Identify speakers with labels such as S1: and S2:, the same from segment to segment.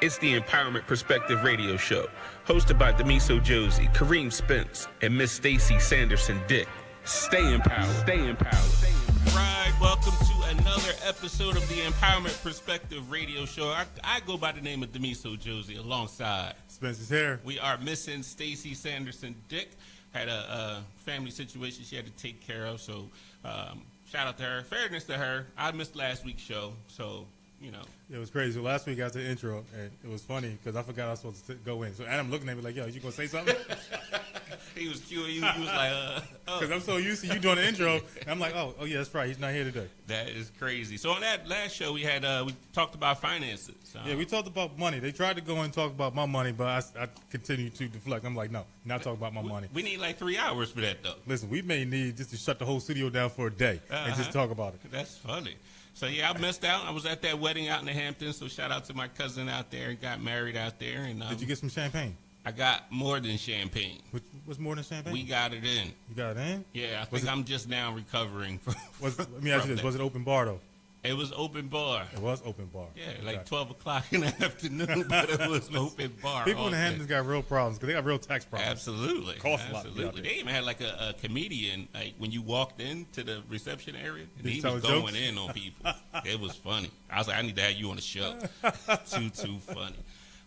S1: It's the Empowerment Perspective Radio Show, hosted by Demiso Josie, Kareem Spence, and Miss Stacy Sanderson Dick. Stay empowered. Stay empowered.
S2: Right, welcome to another episode of the Empowerment Perspective Radio Show. I go by the name of Demiso Josie alongside
S3: Spencer's here.
S2: We are missing Stacy Sanderson Dick. Had a family situation she had to take care of, so shout out to her. Fairness to her, I missed last week's show, so you know.
S3: It was crazy. Last week after the intro, and it was funny because I forgot I was supposed to go in. So Adam looking at me like, yo, you going to say something?
S2: He was cute. He was like,
S3: Because I'm so used to you doing the intro. And I'm like, oh, yeah, that's right. He's not here today.
S2: That is crazy. So on that last show, we talked about finances.
S3: Yeah, we talked about money. They tried to go and talk about my money, but I continued to deflect. I'm like, no, not talk about my money.
S2: We need like 3 hours for that, though.
S3: Listen, we may need just to shut the whole studio down for a day and just talk about it.
S2: That's funny. So, yeah, I missed out. I was at that wedding out in the Hamptons, so shout out to my cousin out there. He got married out there. And
S3: did you get some champagne?
S2: I got more than champagne.
S3: What's more than champagne?
S2: We got it in.
S3: You got it in?
S2: Yeah, I think I'm just now recovering from
S3: let me ask you this. Was it open bar, though?
S2: It was open bar.
S3: It was open bar.
S2: Yeah, like 12 o'clock in the afternoon, but it was open bar.
S3: People in the Hamptons got real problems because they got real tax problems.
S2: Absolutely.
S3: Cost a lot.
S2: Absolutely. They even had like a comedian, like when you walked into the reception area, and he was
S3: going
S2: jokes? In on people. It was funny. I was like, I need to have you on the show. Too funny.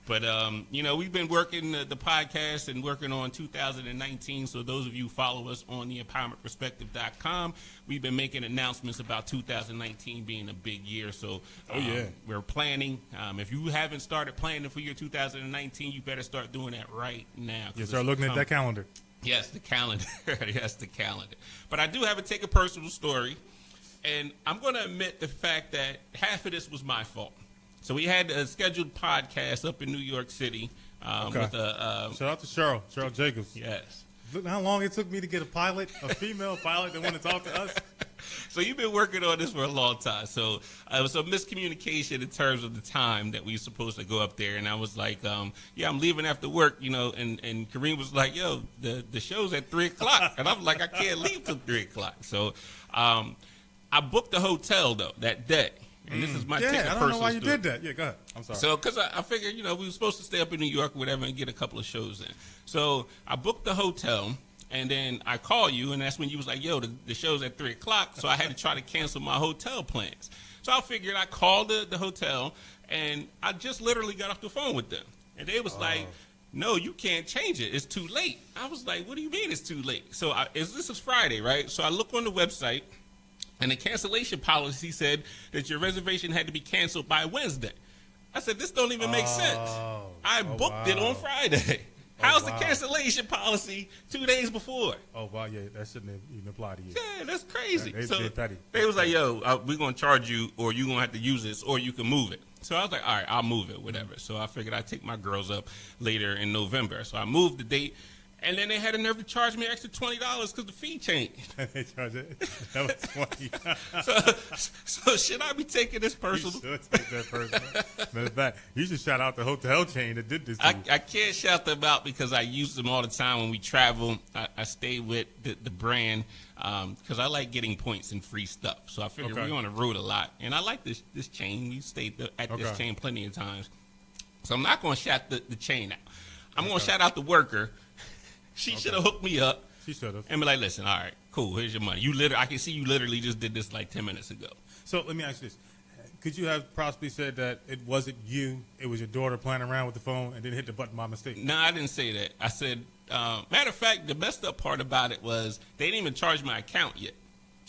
S2: But, we've been working the podcast and working on 2019. So those of you who follow us on the empowermentperspective.com, we've been making announcements about 2019 being a big year. So we're planning. If you haven't started planning for your 2019, you better start doing that right now.
S3: You start looking at that calendar.
S2: Yes, the calendar. Yes, the calendar. But I do have to take a personal story. And I'm going to admit the fact that half of this was my fault. So we had a scheduled podcast up in New York City with a
S3: shout out to Cheryl Jacobs.
S2: Yes.
S3: Look how long it took me to get a female pilot that wanted to talk to us.
S2: So you've been working on this for a long time. So it was a miscommunication in terms of the time that we were supposed to go up there. And I was like, I'm leaving after work, and Kareem was like, yo, the show's at 3 o'clock. And I'm like, I can't leave till 3 o'clock. So I booked the hotel, though, that day. And this is my
S3: I don't know why you did that. Yeah, go ahead. I'm sorry.
S2: So, because I figured, we were supposed to stay up in New York or whatever and get a couple of shows in. So, I booked the hotel, and then I call you, and that's when you was like, yo, the show's at 3 o'clock, so I had to try to cancel my hotel plans. So, I figured I called the hotel, and I just literally got off the phone with them. And they was like, no, you can't change it. It's too late. I was like, what do you mean it's too late? So, this is Friday, right? So, I look on the website. And the cancellation policy said that your reservation had to be canceled by Wednesday. I said, this don't even make sense. I booked it on Friday. How's the cancellation policy 2 days before?
S3: Oh, wow, yeah, that shouldn't even apply to you.
S2: Yeah, that's crazy.
S3: They're petty.
S2: They was like, yo, we're going to charge you, or you're going to have to use this, or you can move it. So I was like, all right, I'll move it, whatever. So I figured I'd take my girls up later in November. So I moved the date. And then they had a nerve to charge me extra $20 because the fee changed.
S3: They charged it. That was 20.
S2: So should I be taking this personal?
S3: You should take that personal. Matter of fact, you should shout out the hotel chain that did this to you.
S2: I can't shout them out because I use them all the time when we travel. I stay with the brand because I like getting points and free stuff. So I figure we're on the road a lot. And I like this chain. We stayed at this chain plenty of times. So I'm not going to shout the chain out. I'm going to shout out the worker. She should have hooked me up.
S3: She should have.
S2: And be like, listen, all right, cool, here's your money. I can see you literally just did this like 10 minutes ago.
S3: So let me ask you this. Could you have possibly said that it wasn't you, it was your daughter playing around with the phone and then hit the button by mistake?
S2: No, I didn't say that. I said, matter of fact, the messed up part about it was they didn't even charge my account yet.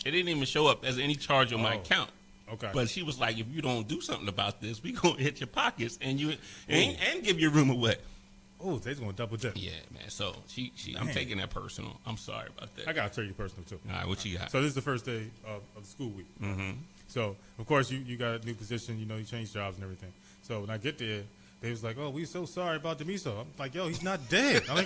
S2: It didn't even show up as any charge on my account.
S3: Okay.
S2: But she was like, if you don't do something about this, we going to hit your pockets and give your room away.
S3: Oh, they're going to double dip.
S2: Yeah, man. So I'm taking that personal. I'm sorry about that.
S3: I got to tell you personal, too.
S2: All right, what you got?
S3: So this is the first day of the school week.
S2: Mm-hmm.
S3: So, of course, you got a new position. You changed jobs and everything. So when I get there, they was like, oh, we're so sorry about Demiso. I'm like, yo, he's not dead. I'm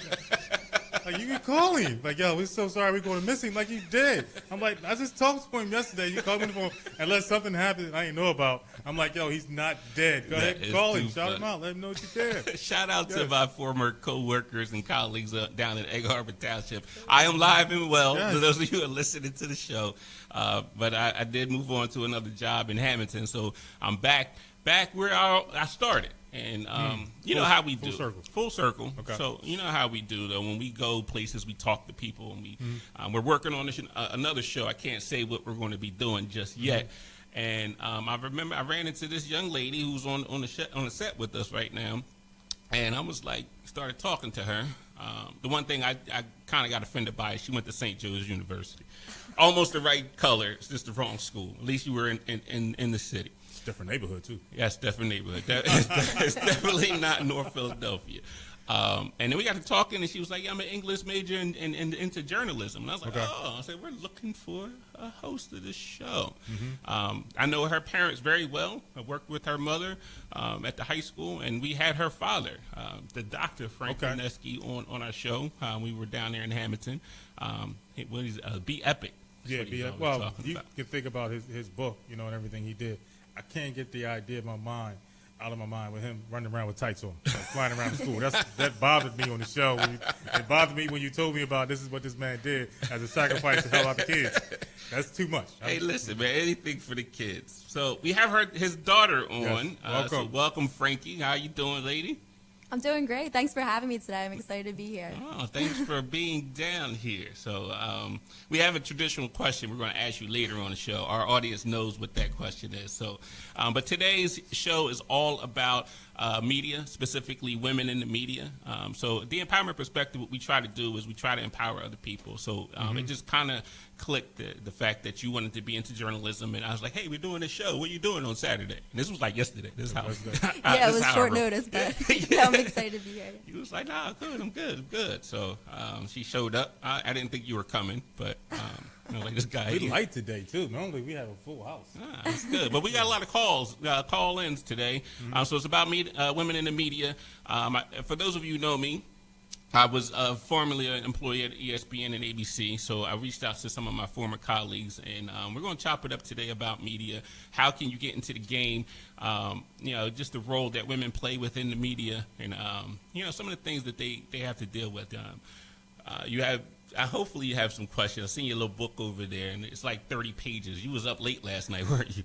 S3: like, you can call him. Like, yo, we're so sorry we're going to miss him. Like, he's dead. I'm like, I just talked to him yesterday. You called me on the phone. Unless something happened I ain't know about. I'm like, yo, he's not dead. Go ahead and call him. Shout him out. Let him know what you care.
S2: Shout out to my former co-workers and colleagues down in Egg Harbor Township. I am live and well, for those of you who are listening to the show. But I did move on to another job in Hamilton. So I'm back where I started. And you know how we do.
S3: Full circle.
S2: Okay. So you know how we do, though. When we go places, we talk to people, and we're working on another show. I can't say what we're going to be doing just yet. And I remember I ran into this young lady who's on the set with us right now, and I was like, started talking to her. The one thing I kind of got offended by is she went to St. Joe's University. Almost the right color, it's just the wrong school. At least you were in the city.
S3: It's a different neighborhood, too.
S2: Yes, different neighborhood. It's definitely not North Philadelphia. And then we got to talking, and she was like, yeah, I'm an English major and into journalism. And I was like, I said, we're looking for a host of this show. I know her parents very well. I worked with her mother at the high school, and we had her father, the Dr. Frank Oneski, on our show. We were down there in Hamilton. It was Be Epic.
S3: Yeah, Be Epic. Well, you can think about his book, and everything he did. I can't get the idea of out of my mind with him running around with tights on, flying around the school. That bothered me on the show. It bothered me when you told me about this is what this man did as a sacrifice to help out the kids. That's too much.
S2: Hey, listen, man, anything for the kids. So we have his daughter on.
S3: Yes. Welcome.
S2: Welcome, Frankie. How you doing, lady?
S4: I'm doing great. Thanks for having me today. I'm excited to be here.
S2: Oh, thanks for being down here. So we have a traditional question we're going to ask you later on the show. Our audience knows what that question is. So, but today's show is all about media, specifically women in the media. So the empowerment perspective, what we try to do is we try to empower other people. So it just kind of clicked the fact that you wanted to be into journalism, and I was like, hey, we're doing this show. What are you doing on Saturday? And this was like yesterday. This is how.
S4: Yeah, it was short notice, but I'm excited to be here.
S2: You was like, nah, good, I'm good. So she showed up. I didn't think you were coming, but like this guy.
S3: We light today too. Normally we have a full house.
S2: That's good, but we got a lot of call-ins today. So it's about women in the media. For those of you who know me, I was formerly an employee at ESPN and ABC, so I reached out to some of my former colleagues, and we're going to chop it up today about media. How can you get into the game? Just the role that women play within the media, and some of the things that they have to deal with. Hopefully you have some questions. I've seen your little book over there, and it's like 30 pages. You was up late last night, weren't you?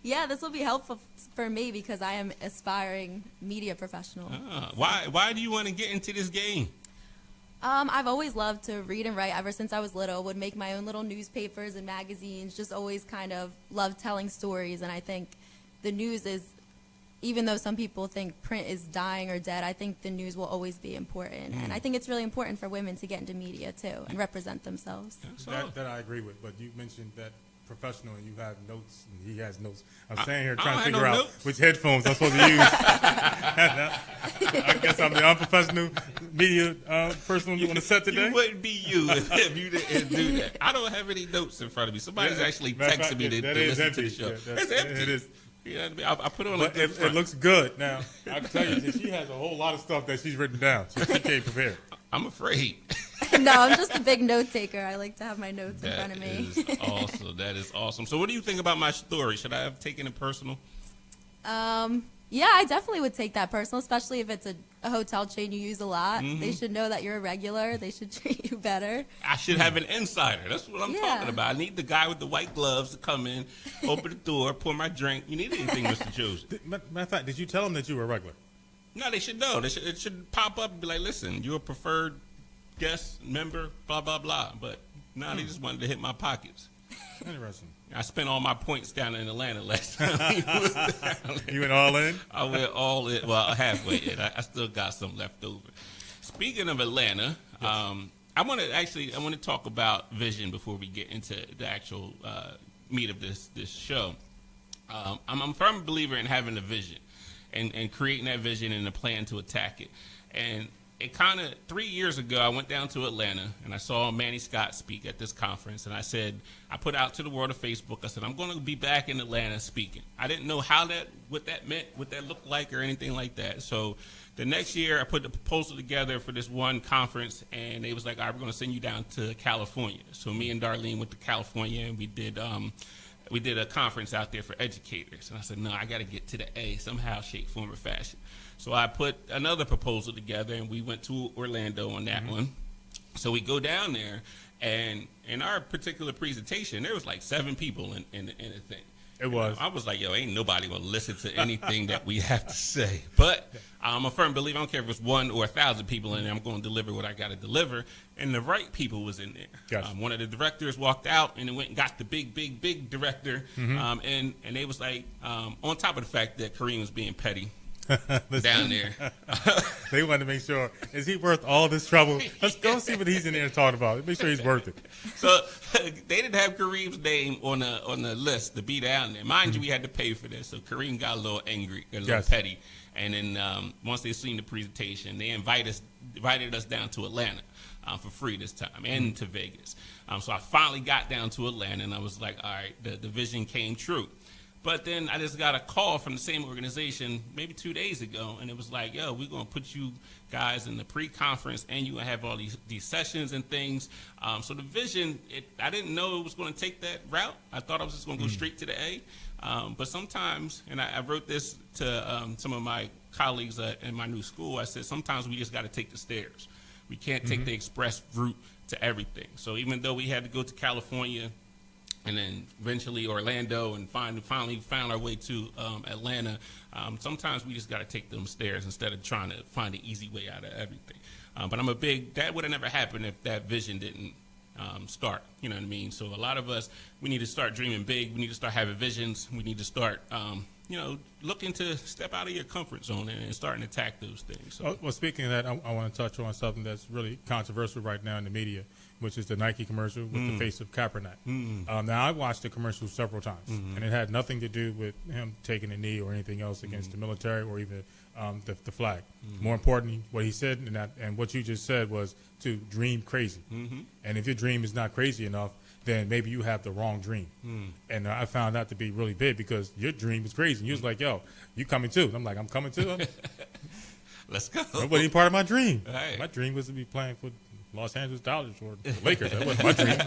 S4: Yeah, this will be helpful for me because I am aspiring media professional.
S2: Why do you want to get into this game?
S4: I've always loved to read and write ever since I was little. Would make my own little newspapers and magazines. Just always kind of loved telling stories. And I think the news is, even though some people think print is dying or dead, I think the news will always be important. And I think it's really important for women to get into media too and represent themselves.
S3: That I agree with. But you mentioned that professional and you have notes and he has notes. I'm standing here trying to figure out which headphones I'm supposed to use. I guess I'm the unprofessional media person on the set today.
S2: You wouldn't be you if you didn't do that. I don't have any notes in front of me. Somebody's actually texting me to listen to the show. It's empty. It is. I put it on. But
S3: it looks good. Now, I can tell you that she has a whole lot of stuff that she's written down. So she came prepared.
S2: I'm afraid.
S4: No, I'm just a big note taker. I like to have my notes in front of me.
S2: That is awesome. So what do you think about my story? Should I have taken it personal?
S4: Yeah, I definitely would take that personal, especially if it's a hotel chain you use a lot. They should know that you're a regular. They should treat you better.
S2: I should have an insider. That's what I'm talking about. I need the guy with the white gloves to come in, open the door, pour my drink. You need anything, Mr. Josie?
S3: Matter of fact, did you tell them that you were a regular?
S2: No, they should know. It should pop up and be like, listen, you're a preferred guest, member, blah, blah, blah. But now they just wanted to hit my pockets.
S3: Interesting.
S2: I spent all my points down in Atlanta last time.
S3: You went all in?
S2: I went all in. Well, halfway in. I still got some left over. Speaking of Atlanta, yes. I want to talk about vision before we get into the actual meat of this show. I'm a firm believer in having a vision and creating that vision and a plan to attack it. And it kind of 3 years ago, I went down to Atlanta and I saw Manny Scott speak at this conference. And I put out to the world of Facebook, I said, I'm going to be back in Atlanta speaking. I didn't know what that meant, what that looked like or anything like that. So the next year I put the proposal together for this one conference and they was like, all right, we're going to send you down to California. So me and Darlene went to California and we did a conference out there for educators. And I said, no, I got to get to the A somehow, shape, form, or fashion. So I put another proposal together, and we went to Orlando on that one. So we go down there, and in our particular presentation, there was like 7 people in the thing.
S3: It was.
S2: I was like, yo, ain't nobody gonna listen to anything that we have to say. But I'm a firm believer. I don't care if it's 1 or 1,000 people in there. I'm going to deliver what I got to deliver. And the right people was in there.
S3: Gotcha.
S2: One of the directors walked out and then went and got the big director. And they was like, on top of the fact that Kareem was being petty down there.
S3: They wanted to make sure, is he worth all this trouble? Let's go see what he's in there talking about. Make sure he's worth it.
S2: So they didn't have Kareem's name on the list to be down there. Mind you, we had to pay for this. So Kareem got a little angry, a little petty. And then once they seen the presentation, they invited us down to Atlanta for free this time, and to Vegas. So I finally got down to Atlanta, and I was like, all right, the vision came true. But then I just got a call from the same organization maybe 2 days ago, and it was like, yo, we're going to put you guys in the pre-conference, and you're going to have all these sessions and things. So the vision, I didn't know it was going to take that route. I thought I was just going to go straight to the A. But sometimes, and I wrote this to some of my colleagues in my new school, I said, sometimes we just got to take the stairs. We can't take the express route to everything. So even though we had to go to California, and then eventually Orlando, and finally found our way to Atlanta. Sometimes we just got to take them stairs instead of trying to find the easy way out of everything. But that would have never happened if that vision didn't start. You know what I mean? So a lot of us, we need to start dreaming big. We need to start having visions. We need to start, looking to step out of your comfort zone and starting to attack those things. So.
S3: Well, speaking of that, I want to touch on something that's really controversial right now in the media, which is the Nike commercial with the face of Kaepernick. Now, I watched the commercial several times, and it had nothing to do with him taking a knee or anything else against the military or even the flag. More importantly, what he said and what you just said was to dream crazy. And if your dream is not crazy enough, then maybe you have the wrong dream. And I found that to be really big because your dream is crazy. And you was like, yo, you coming too? And I'm like, I'm coming too?
S2: Let's go.
S3: That wasn't even part of my dream.
S2: Right.
S3: My dream was to be playing for Los Angeles Dodgers or the Lakers. That wasn't my dream.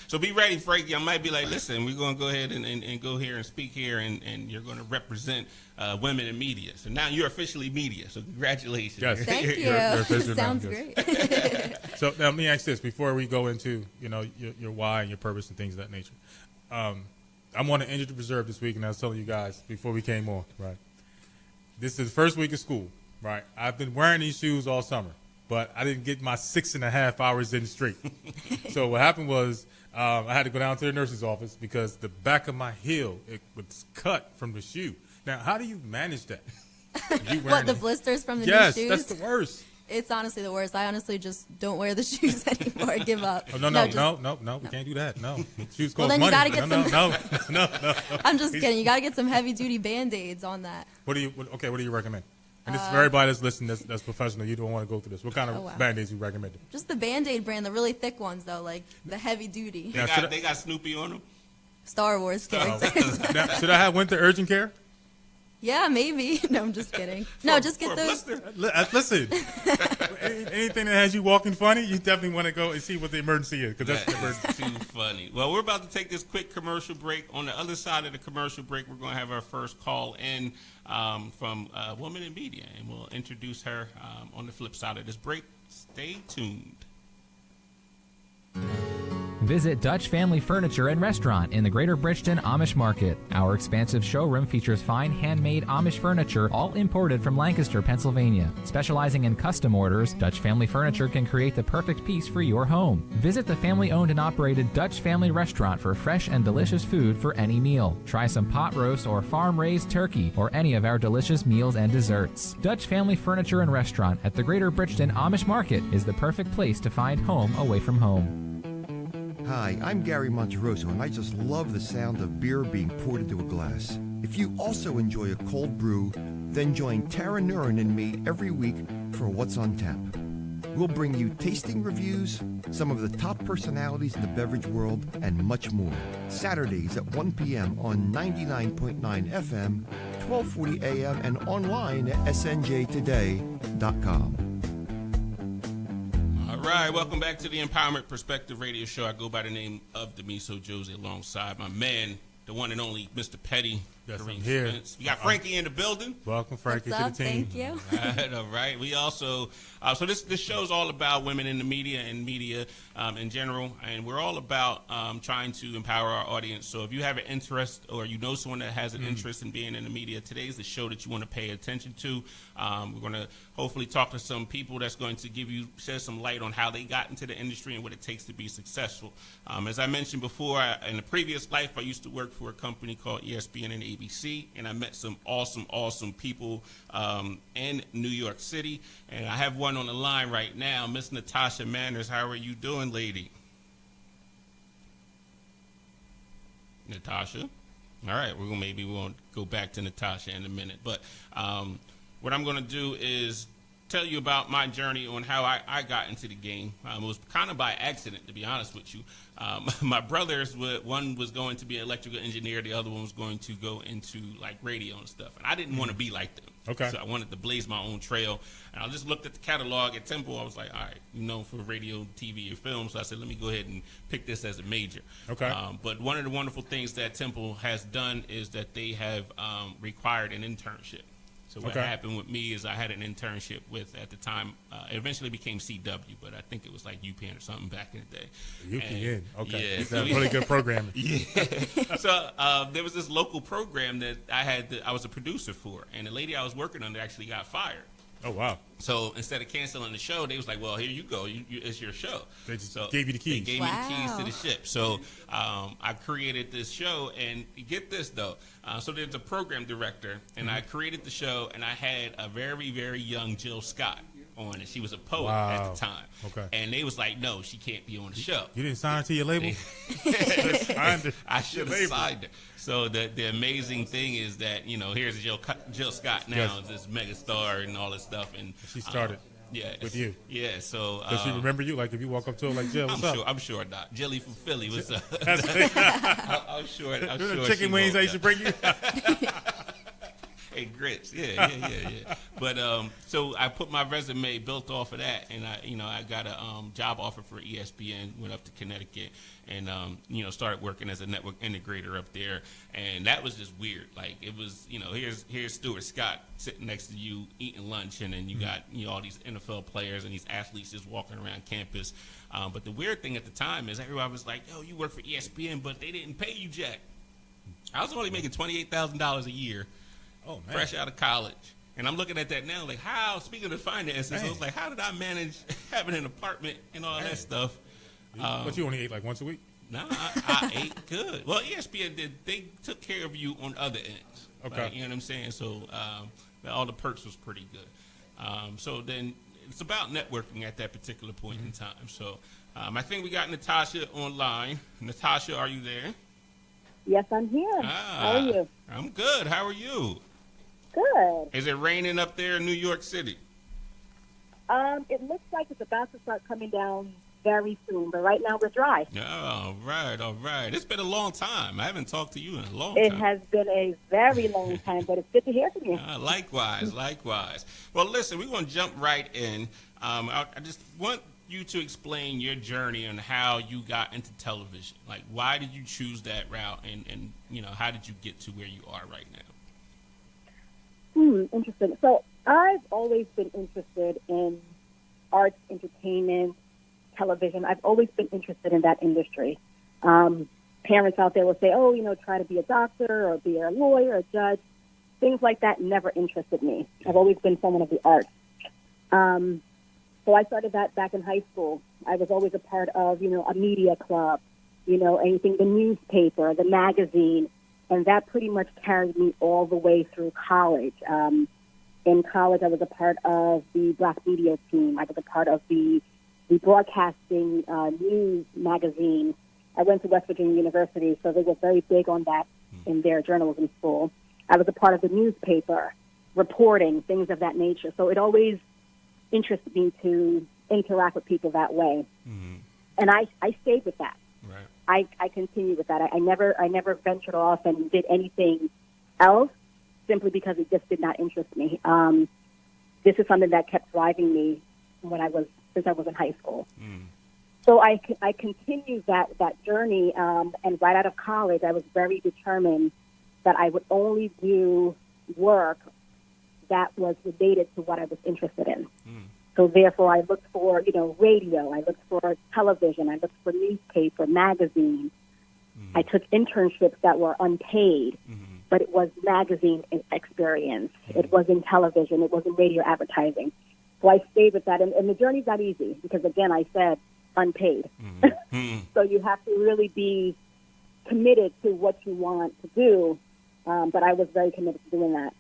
S2: So be ready, Frankie. I might be like, listen, we're going to go ahead and go here and speak here, and you're going to represent women in media. So now you're officially media. So congratulations.
S3: Yes.
S4: Thank you.
S3: You're
S4: Sounds
S3: now,
S4: great.
S3: So now let me ask this before we go into your why and your purpose and things of that nature. I'm on an injured reserve this week, and I was telling you guys before we came on, right? This is the first week of school, right? I've been wearing these shoes all summer, but I didn't get my 6.5 hours in straight. So what happened was I had to go down to the nurse's office because the back of my heel, it was cut from the shoe. Now, how do you manage that?
S4: What, the blisters from the new shoes?
S3: Yes, that's the worst.
S4: It's honestly the worst. I honestly just don't wear the shoes anymore. I give up.
S3: Oh, no. We can't do that. No. Shoes cost
S4: then
S3: money.
S4: You gotta get
S3: No.
S4: I'm just kidding. You got to get some heavy-duty Band-Aids on that.
S3: What do you recommend? And this is for everybody that's listening that's professional. You don't want to go through this. What kind of Band-Aids you recommend?
S4: Just the Band-Aid brand, the really thick ones, though, like the heavy-duty.
S2: They got Snoopy on them?
S4: Star Wars characters.
S3: Now, should I have winter urgent care?
S4: Yeah, maybe. No, I'm just kidding. No, just get those.
S3: Listen, anything that has you walking funny, you definitely want to go and see what the emergency is. Because that's
S2: too funny. Well, we're about to take this quick commercial break. On the other side of the commercial break, we're going to have our first call in from Woman in Media, and we'll introduce her on the flip side of this break. Stay tuned.
S5: Visit Dutch Family Furniture and Restaurant in the Greater Bridgeton Amish Market. Our expansive showroom features fine handmade Amish furniture, all imported from Lancaster, Pennsylvania. Specializing in custom orders, Dutch Family Furniture can create the perfect piece for your home. Visit the family-owned and operated Dutch Family Restaurant for fresh and delicious food for any meal. Try some pot roast or farm-raised turkey or any of our delicious meals and desserts. Dutch Family Furniture and Restaurant at the Greater Bridgeton Amish Market is the perfect place to find home away from home.
S6: Hi, I'm Gary Monteroso, and I just love the sound of beer being poured into a glass. If you also enjoy a cold brew, then join Tara Nurin and me every week for What's on Tap. We'll bring you tasting reviews, some of the top personalities in the beverage world, and much more. Saturdays at 1 p.m. on 99.9 FM, 1240 a.m., and online at snjtoday.com.
S2: All right, welcome back to the Empowerment Perspective Radio Show. I go by the name of Demiso Josie alongside my man, the one and only Mr. Petty,
S3: Yes, I'm
S2: Kareem
S3: here.
S2: Spence. We got Frankie in the building.
S3: Welcome, Frankie,
S4: What's
S3: to
S4: up?
S3: the team.
S4: Thank you.
S2: All right. We also, so this show's all about women in the media and media in general, and we're all about trying to empower our audience. So if you have an interest or you know someone that has an interest in being in the media, today's the show that you want to pay attention to. We're going to hopefully talk to some people that's going to shed some light on how they got into the industry and what it takes to be successful. As I mentioned before, in a previous life, I used to work for a company called ESPN and ABC, and I met some awesome people in New York City. And I have one on the line right now, Miss Natasha Manners. How are you doing, lady? Natasha? All right, maybe we'll go back to Natasha in a minute. But what I'm going to do is tell you about my journey on how I got into the game. It was kind of by accident, to be honest with you. My brothers, one was going to be an electrical engineer, the other one was going to go into like radio and stuff. And I didn't want to be like them.
S3: Okay.
S2: So I wanted to blaze my own trail. And I just looked at the catalog at Temple. I was like, all right, known for radio, TV, and film. So I said, let me go ahead and pick this as a major.
S3: Okay.
S2: But one of the wonderful things that Temple has done is that they have required an internship. So what happened with me is I had an internship with, at the time, it eventually became CW, but I think it was like UPN or something back in the day.
S3: UPN, okay.
S2: Yeah.
S3: That's really good programming.
S2: Yeah. So there was this local program that I was a producer for, and the lady I was working under actually got fired.
S3: Oh, wow.
S2: So instead of canceling the show, they was like, well, here you go. It's your show.
S3: They just gave you the keys.
S2: They gave me the keys to the ship. So I created this show, and get this, though. So there's a program director, and I created the show, and I had a very, very young Jill Scott on it. She was a poet at the time.
S3: Okay.
S2: And they was like, no, she can't be on the show.
S3: You didn't sign her to your label?
S2: I should have signed her. So the amazing thing is that, here's Jill Scott now, is this mega star and all this stuff. And
S3: She started with you.
S2: Yeah, so.
S3: Does she remember you? Like if you walk up to her like, Jill, what's up?
S2: I'm sure not. Jilly from Philly, what's up? I'm sure.
S3: The chicken wings I used to bring you?
S2: Hey, grits, yeah. But so I put my resume built off of that, and I got a job offer for ESPN. Went up to Connecticut, and started working as a network integrator up there, and that was just weird. Like it was, here's Stuart Scott sitting next to you eating lunch, and then you got all these NFL players and these athletes just walking around campus. But the weird thing at the time is everybody was like, "Yo, you work for ESPN, but they didn't pay you jack." I was only making $28,000 a year.
S3: Oh, man.
S2: Fresh out of college. And I'm looking at that now, like, speaking of finances, I was like, how did I manage having an apartment and all that stuff?
S3: But you only ate like once a week?
S2: No, I ate good. Well, ESPN they took care of you on other ends.
S3: Okay.
S2: Like, you know what I'm saying? So all the perks was pretty good. So then it's about networking at that particular point in time. So I think we got Natasha online. Natasha, are you there?
S7: Yes, I'm here. How are you?
S2: I'm good. How are you?
S7: Good.
S2: Is it raining up there in New York City?
S7: It looks like it's about to start coming down very soon, but right now we're dry.
S2: All right. It's been a long time. I haven't talked to you in a long
S7: It
S2: time.
S7: has been a very long time, but it's good to hear from you.
S2: Likewise. Well, listen, we're going to jump right in. I just want you to explain your journey and how you got into television. Like, why did you choose that route, and how did you get to where you are right now?
S7: Interesting. So I've always been interested in arts, entertainment, television. I've always been interested in that industry. Parents out there will say, try to be a doctor or be a lawyer, a judge. Things like that never interested me. I've always been someone of the arts. So I started that back in high school. I was always a part of, a media club, anything, the newspaper, the magazine, and that pretty much carried me all the way through college. In college, I was a part of the Black media team. I was a part of the broadcasting news magazine. I went to West Virginia University, so they were very big on that in their journalism school. I was a part of the newspaper, reporting, things of that nature. So it always interested me to interact with people that way. Mm-hmm. And I stayed with that.
S2: Right.
S7: I continued with that. I never ventured off and did anything else simply because it just did not interest me. This is something that kept driving me since I was in high school. Mm. So I continued that journey, and right out of college, I was very determined that I would only do work that was related to what I was interested in. So therefore, I looked for, radio. I looked for television. I looked for newspaper, magazine. I took internships that were unpaid, but it was magazine experience. It was in television. It was in radio advertising. So I stayed with that. And the journey's not easy because, again, I said unpaid. So you have to really be committed to what you want to do. But I was very committed to doing that.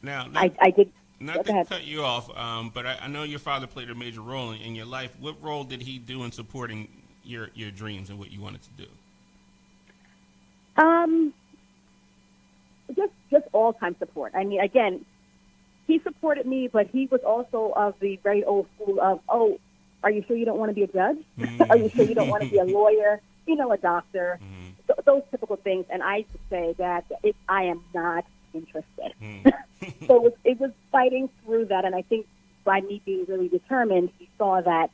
S2: Now,
S7: I did.
S2: Not to cut you off, but I know your father played a major role in your life. What role did he do in supporting your dreams and what you wanted to do?
S7: Just all-time support. I mean, again, he supported me, but he was also of the very old school of, are you sure you don't want to be a judge? Are you sure you don't want to be a lawyer? A doctor? Those typical things. And I would say that I am not interested. So it was fighting through that, and I think by me being really determined, he saw that,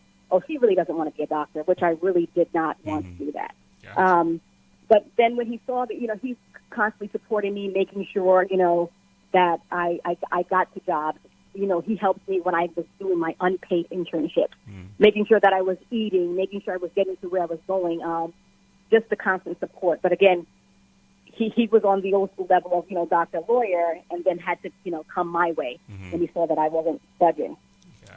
S7: she really doesn't want to be a doctor, which I really did not want to do that. Gotcha. But then when he saw that, he's constantly supporting me, making sure, that I got to jobs. He helped me when I was doing my unpaid internships, making sure that I was eating, making sure I was getting to where I was going, just the constant support. But again, he was on the old school level of, doctor, lawyer, and then had to, come my way when he saw that I wasn't budging.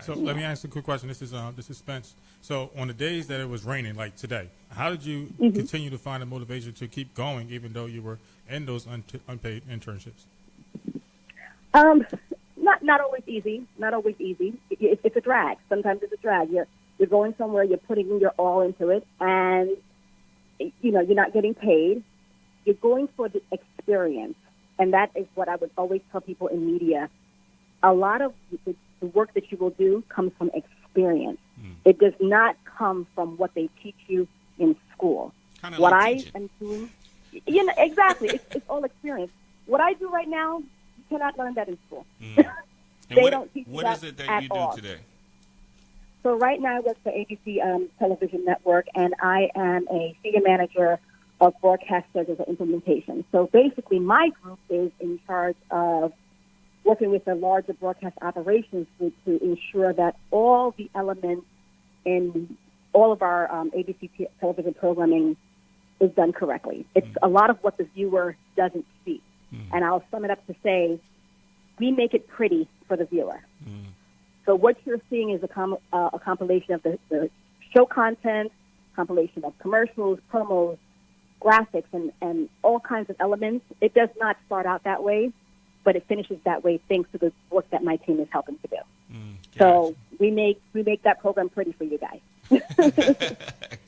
S3: So let me ask a quick question. This is Spence. So on the days that it was raining, like today, how did you continue to find the motivation to keep going, even though you were in those unpaid internships?
S7: Not always easy. Not always easy. It's a drag. Sometimes it's a drag. You're going somewhere. You're putting your all into it, and you're not getting paid. You're going for the experience, and that is what I would always tell people in media. A lot of the work that you will do comes from experience. It does not come from what they teach you in school.
S2: Kinda
S7: what
S2: like
S7: I am doing, exactly. It's all experience. What I do right now, you cannot learn that in school. They don't teach you that.
S2: What is it that you do today?
S7: So right now I work for ABC Television Network, and I am a senior manager of broadcast schedules and implementation. So basically my group is in charge of working with the larger broadcast operations group to ensure that all the elements in all of our ABC television programming is done correctly. It's a lot of what the viewer doesn't see. And I'll sum it up to say, we make it pretty for the viewer. So what you're seeing is a compilation of the show content, compilation of commercials, promos, graphics, and all kinds of elements. It does not start out that way, but it finishes that way thanks to the work that my team is helping to do. So we make that program pretty for you guys.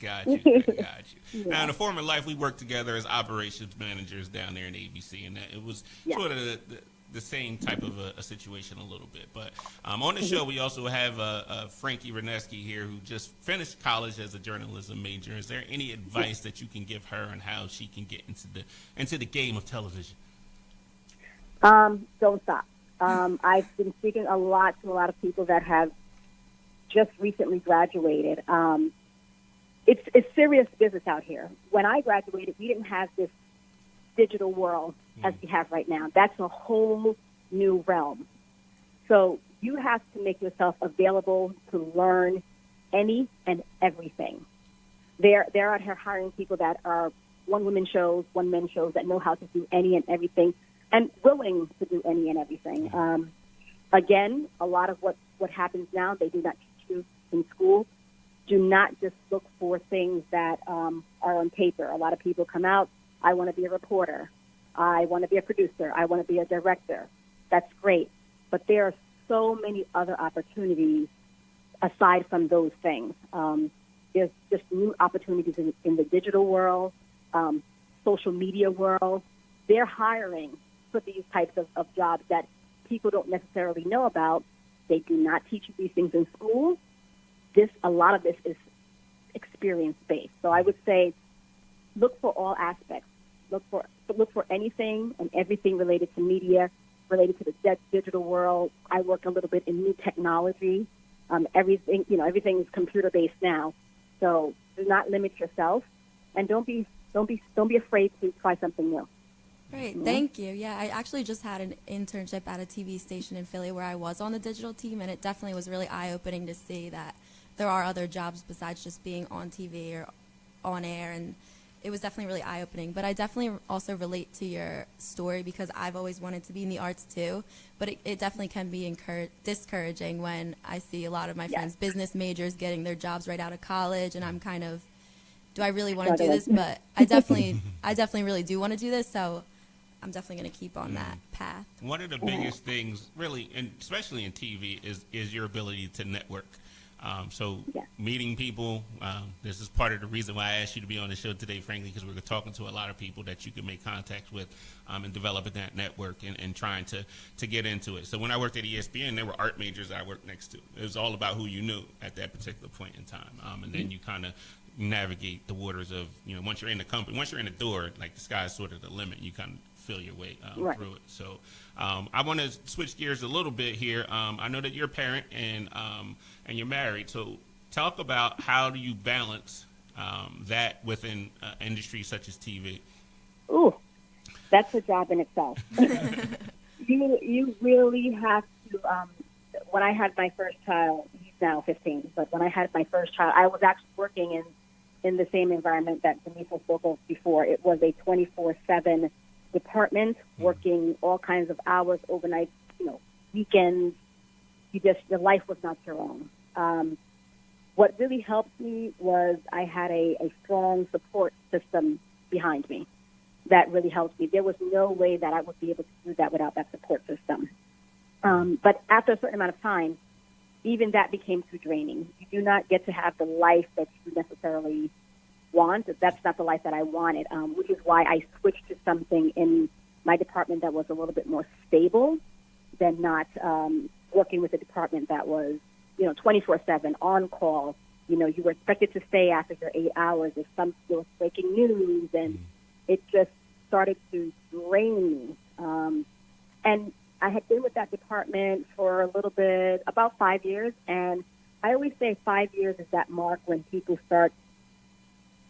S2: Got you. Yeah. Now, in a former life, we worked together as operations managers down there in ABC, and it was sort of the same type of a situation a little bit. But on the show, we also have Frankie Renesky here, who just finished college as a journalism major. Is there any advice that you can give her on how she can get into the game of television?
S7: Don't stop. I've been speaking a lot to a lot of people that have just recently graduated. It's serious business out here. When I graduated, we didn't have this digital world as we have right now. That's a whole new realm. So you have to make yourself available to learn any and everything. They're out here hiring people that are one-woman shows, one-man shows that know how to do any and everything and willing to do any and everything. Again, a lot of what happens now, they do not teach you in school. Do not just look for things that are on paper. A lot of people come out, I want to be a reporter. I want to be a producer. I want to be a director. That's great. But there are so many other opportunities aside from those things. There's just new opportunities in the digital world, social media world. They're hiring for these types of jobs that people don't necessarily know about. They do not teach you these things in school. A lot of this is experience-based. So I would say look for all aspects. Look for anything and everything related to media, related to the digital world. I work a little bit in new technology. Everything is computer-based now. So do not limit yourself, and don't be don't be afraid to try something new.
S4: Great, thank you. Yeah, I actually just had an internship at a TV station in Philly where I was on the digital team, and it definitely was really eye-opening to see that there are other jobs besides just being on TV or on air, and it was definitely really eye-opening. But I definitely also relate to your story because I've always wanted to be in the arts too, but it definitely can be discouraging when I see a lot of my friends, business majors, getting their jobs right out of college, and I'm kind of, do I really want to do this? But I definitely really do want to do this, so I'm definitely going to keep on that path.
S2: One of the biggest things, really, and especially in TV, is your ability to network. Meeting people, this is part of the reason why I asked you to be on the show today, frankly, because we were talking to a lot of people that you can make contact with and developing that network and trying to get into it. So when I worked at ESPN, there were art majors I worked next to. It was all about who you knew at that particular point in time. And then you kind of navigate the waters of, once you're in the company, once you're in the door, like the sky's sort of the limit, you kind of feel your way through it. So I want to switch gears a little bit here. I know that you're a parent and you're married. So talk about how do you balance that within industries such as TV?
S7: Ooh, that's a job in itself. You really have to. When I had my first child, he's now 15, but when I had my first child, I was actually working in the same environment that Denise spoke of before. It was a 24/7 department, working all kinds of hours, overnight, weekends. Your life was not your own. What really helped me was I had a strong support system behind me. That really helped me. There was no way that I would be able to do that without that support system. But after a certain amount of time, even that became too draining. You do not get to have the life that you necessarily want. That's not the life that I wanted, which is why I switched to something in my department that was a little bit more stable than not working with a department that was, 24/7 on call. You were expected to stay after your 8 hours if there was breaking news, and it just started to drain me. And I had been with that department for a little bit, about 5 years, and I always say 5 years is that mark when people start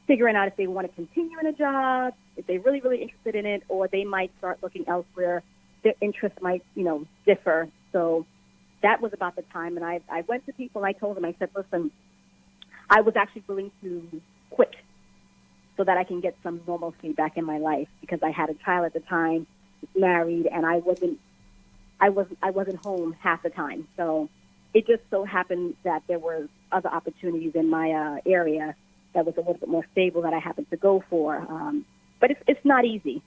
S7: figuring out if they want to continue in a job, if they're really, really interested in it, or they might start looking elsewhere. Their interests might, differ. So that was about the time. And I went to people and I told them, I said, listen, I was actually willing to quit so that I can get some normalcy back in my life because I had a child at the time, married, and I wasn't home half the time. So it just so happened that there were other opportunities in my area that was a little bit more stable that I happened to go for. But it's not easy.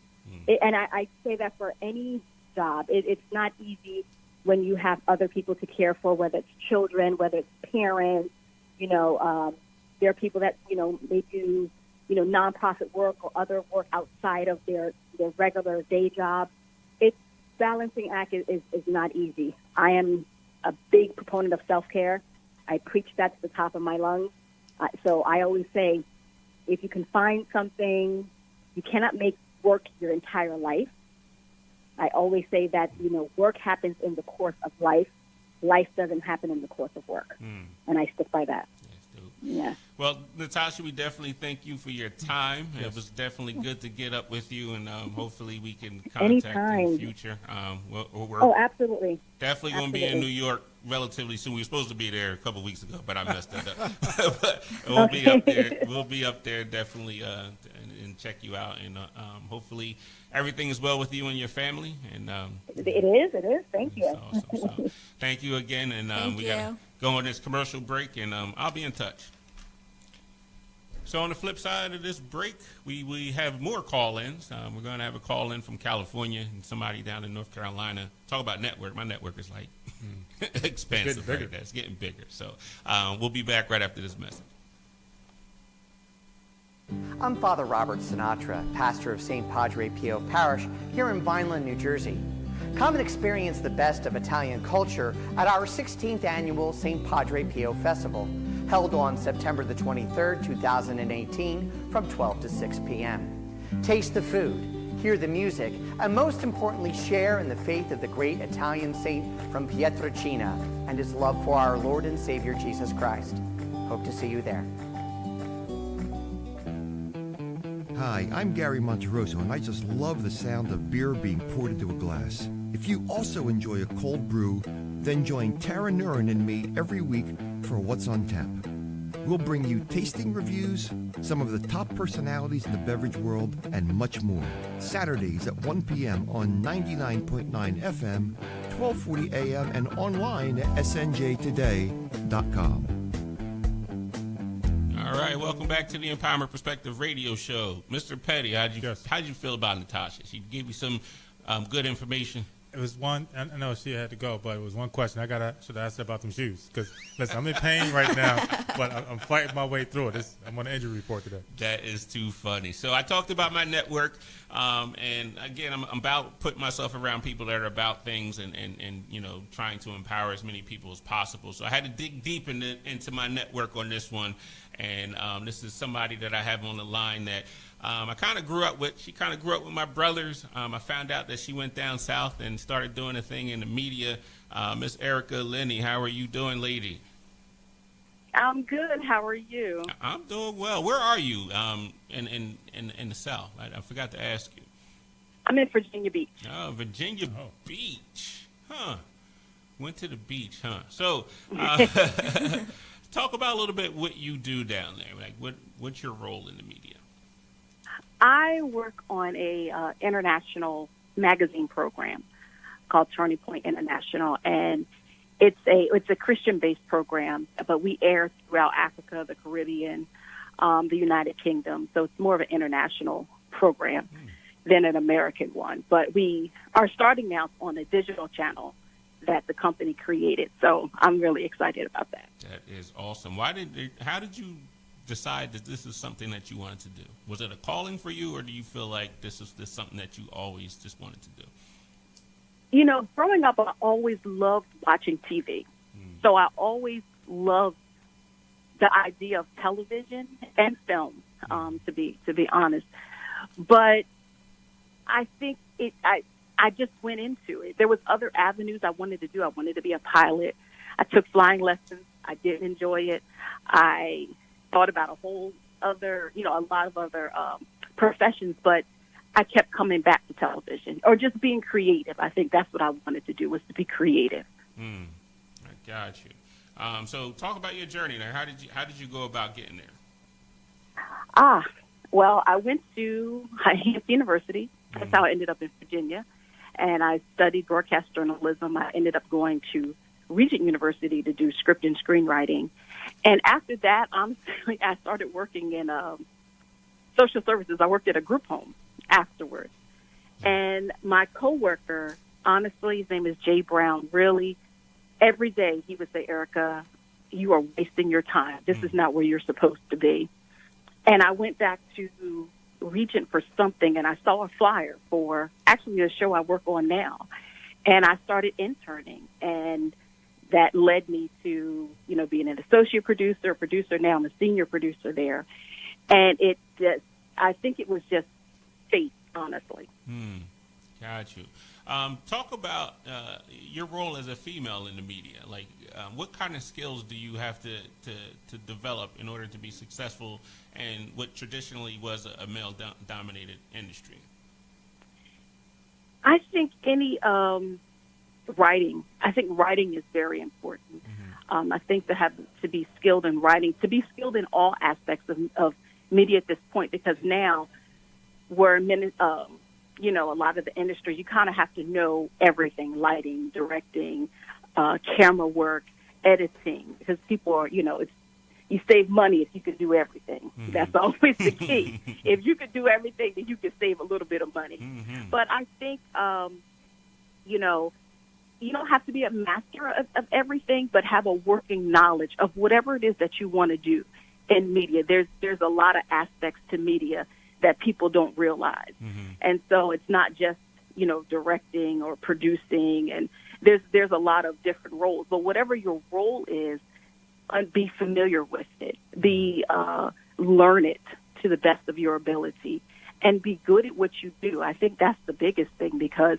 S7: And I say that for any job. It's not easy when you have other people to care for, whether it's children, whether it's parents. There are people that, they do, nonprofit work or other work outside of their regular day job. It's balancing act is not easy. I am a big proponent of self-care. I preach that to the top of my lungs. So I always say, if you can find something, you cannot make work your entire life. I always say that, work happens in the course of life. Life doesn't happen in the course of work. And I stick by that. Yeah.
S2: Well, Natasha, we definitely thank you for your time. Yes. It was definitely good to get up with you, and hopefully we can contact you in the future.
S7: We're absolutely.
S2: Definitely going to be in New York relatively soon. We were supposed to be there a couple of weeks ago, but I messed that up. But we'll be up there. We'll be up there definitely and check you out. And hopefully everything is well with you and your family. And
S7: it is. Thank you.
S2: Awesome. So thank you again. And we got to go on this commercial break, and I'll be in touch. So on the flip side of this break, we have more call-ins. We're going to have a call-in from California and somebody down in North Carolina. Talk about network. My network is like expansive right there. It's getting bigger. So we'll be back right after this message.
S8: I'm Father Robert Sinatra, pastor of St. Padre Pio Parish here in Vineland, New Jersey. Come and experience the best of Italian culture at our 16th annual St. Padre Pio Festival, held on September the 23rd, 2018, from 12 to 6 p.m. Taste the food, hear the music, and most importantly, share in the faith of the great Italian saint from Pietrelcina and his love for our Lord and Savior Jesus Christ. Hope to see you there.
S6: Hi, I'm Gary Monteroso, and I just love the sound of beer being poured into a glass. If you also enjoy a cold brew, then join Tara Nurin and me every week for What's on Tap. We'll bring you tasting reviews, some of the top personalities in the beverage world, and much more. Saturdays at 1 p.m. on 99.9 FM, 1240 a.m., and online at snjtoday.com.
S2: All right, welcome back to the Empowerment Perspective Radio Show. Mr. Petty, how'd you feel about Natasha? She gave you some good information.
S3: It was one. I know she had to go, but it was one question. Should ask her about them shoes. Because listen, I'm in pain right now, but I'm fighting my way through it. I'm on an injury report today.
S2: That is too funny. So I talked about my network, and again, I'm about putting myself around people that are about things and trying to empower as many people as possible. So I had to dig deep into my network on this one, and this is somebody that I have on the line that I kind of grew up with. She kind of grew up with my brothers. I found out that she went down south and started doing a thing in the media. Miss Erica Linney, how are you doing, lady?
S9: I'm good. How are you?
S2: I'm doing well. Where are you in the South? I forgot to ask you.
S9: I'm in Virginia Beach.
S2: Oh, Virginia Beach. Huh. Went to the beach, huh? So talk about a little bit what you do down there. Like, what's your role in the media?
S9: I work on a international magazine program called Turning Point International, and it's a Christian-based program, but we air throughout Africa, the Caribbean, the United Kingdom. So it's more of an international program than an American one. But we are starting now on a digital channel that the company created. So I'm really excited about that.
S2: That is awesome. How did you decide that this is something that you wanted to do? Was it a calling for you, or do you feel like this is something that you always just wanted to do?
S9: You know, growing up, I always loved watching TV. So I always loved the idea of television and film, to be honest. But I think I just went into it. There was other avenues I wanted to do. I wanted to be a pilot. I took flying lessons. I didn't enjoy it. I thought about a lot of other professions, but I kept coming back to television or just being creative. I think that's what I wanted to do, was to be creative.
S2: I got you. So talk about your journey there. How did you go about getting there?
S9: Well, I went to Hampton University. That's how I ended up in Virginia. And I studied broadcast journalism. I ended up going to Regent University to do script and screenwriting. And after that, honestly, I started working in social services. I worked at a group home afterwards. And my coworker, honestly, his name is Jay Brown, really, every day he would say, Erica, you are wasting your time. This is not where you're supposed to be. And I went back to Regent for something, and I saw a flyer for actually the show I work on now. And I started interning, and that led me to, being an associate producer, a producer now. I'm a senior producer there. And I think it was just fate, honestly.
S2: Got you. Talk about your role as a female in the media. Like, what kind of skills do you have to develop in order to be successful in what traditionally was a male-dominated industry?
S9: I think writing. I think writing is very important. I think to be skilled in writing, to be skilled in all aspects of media at this point, because now we're a lot of the industry, you kind of have to know everything: lighting, directing, camera work, editing, because people are, you save money if you can do everything. That's always the key. If you could do everything, then you can save a little bit of money. But I think, you don't have to be a master of everything, but have a working knowledge of whatever it is that you want to do in media. There's a lot of aspects to media that people don't realize. And so it's not just, directing or producing, and there's a lot of different roles. But whatever your role is, be familiar with it. Learn it to the best of your ability, and be good at what you do. I think that's the biggest thing, because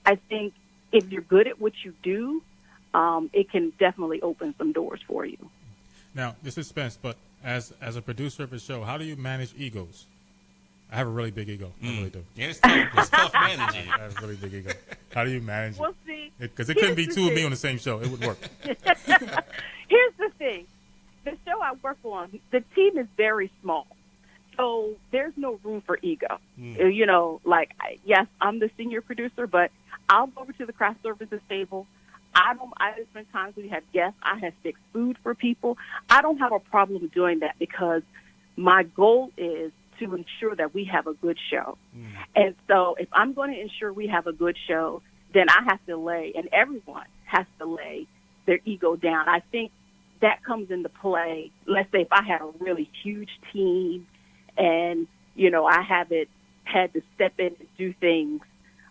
S9: I think if you're good at what you do, it can definitely open some doors for you.
S3: Now, this is Spence, but as a producer of a show, how do you manage egos? I have a really big ego. I really do.
S2: Yeah, it's tough. It's tough managing.
S3: I have a really big ego. How do you manage
S9: Well,
S3: it?
S9: see,
S3: Because it couldn't be two of me on the same show. It would work.
S9: here's the thing. The show I work on, the team is very small. So there's no room for ego. You know, like, yes, I'm the senior producer, but I'll go over to the craft services table. I spend times when we have guests. I have fixed food for people. I don't have a problem doing that because my goal is to ensure that we have a good show. And so if I'm going to ensure we have a good show, then I have to lay, and everyone has to lay their ego down. I think that comes into play. Let's say if I had a really huge team and, you know, I had to step in and do things,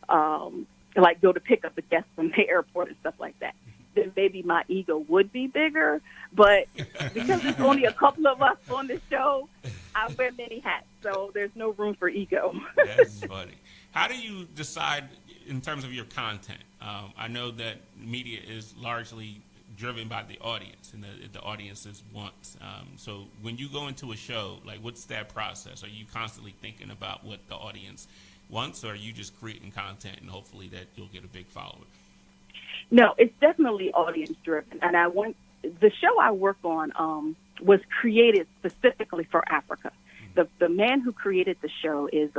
S9: like go to pick up a guest from the airport and stuff like that, then maybe my ego would be bigger. But because there's only a couple of us on the show, I wear many hats, so there's no room for ego.
S2: That's funny. How do you decide in terms of your content? I know that media is largely driven by the audience and the audience's wants. So when you go into a show, like, what's that process? Are you constantly thinking about what the audience wants, or are you just creating content and hopefully that you'll get a big following?
S9: No, it's definitely audience driven. And the show I work on was created specifically for Africa. The man who created the show is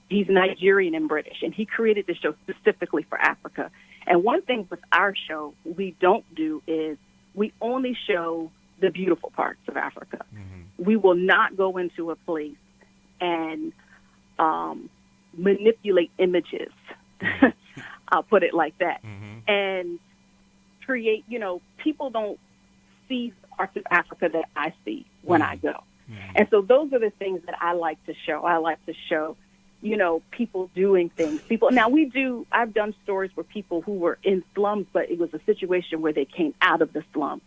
S9: he's Nigerian and British, and he created the show specifically for Africa. And one thing with our show we don't do is we only show the beautiful parts of Africa. We will not go into a place and manipulate images. I'll put it like that. And create, you know, people don't see parts of Africa that I see when I go. And so those are the things that I like to show. I like to show, you know, people doing things. I've done stories where people who were in slums, but it was a situation where they came out of the slum.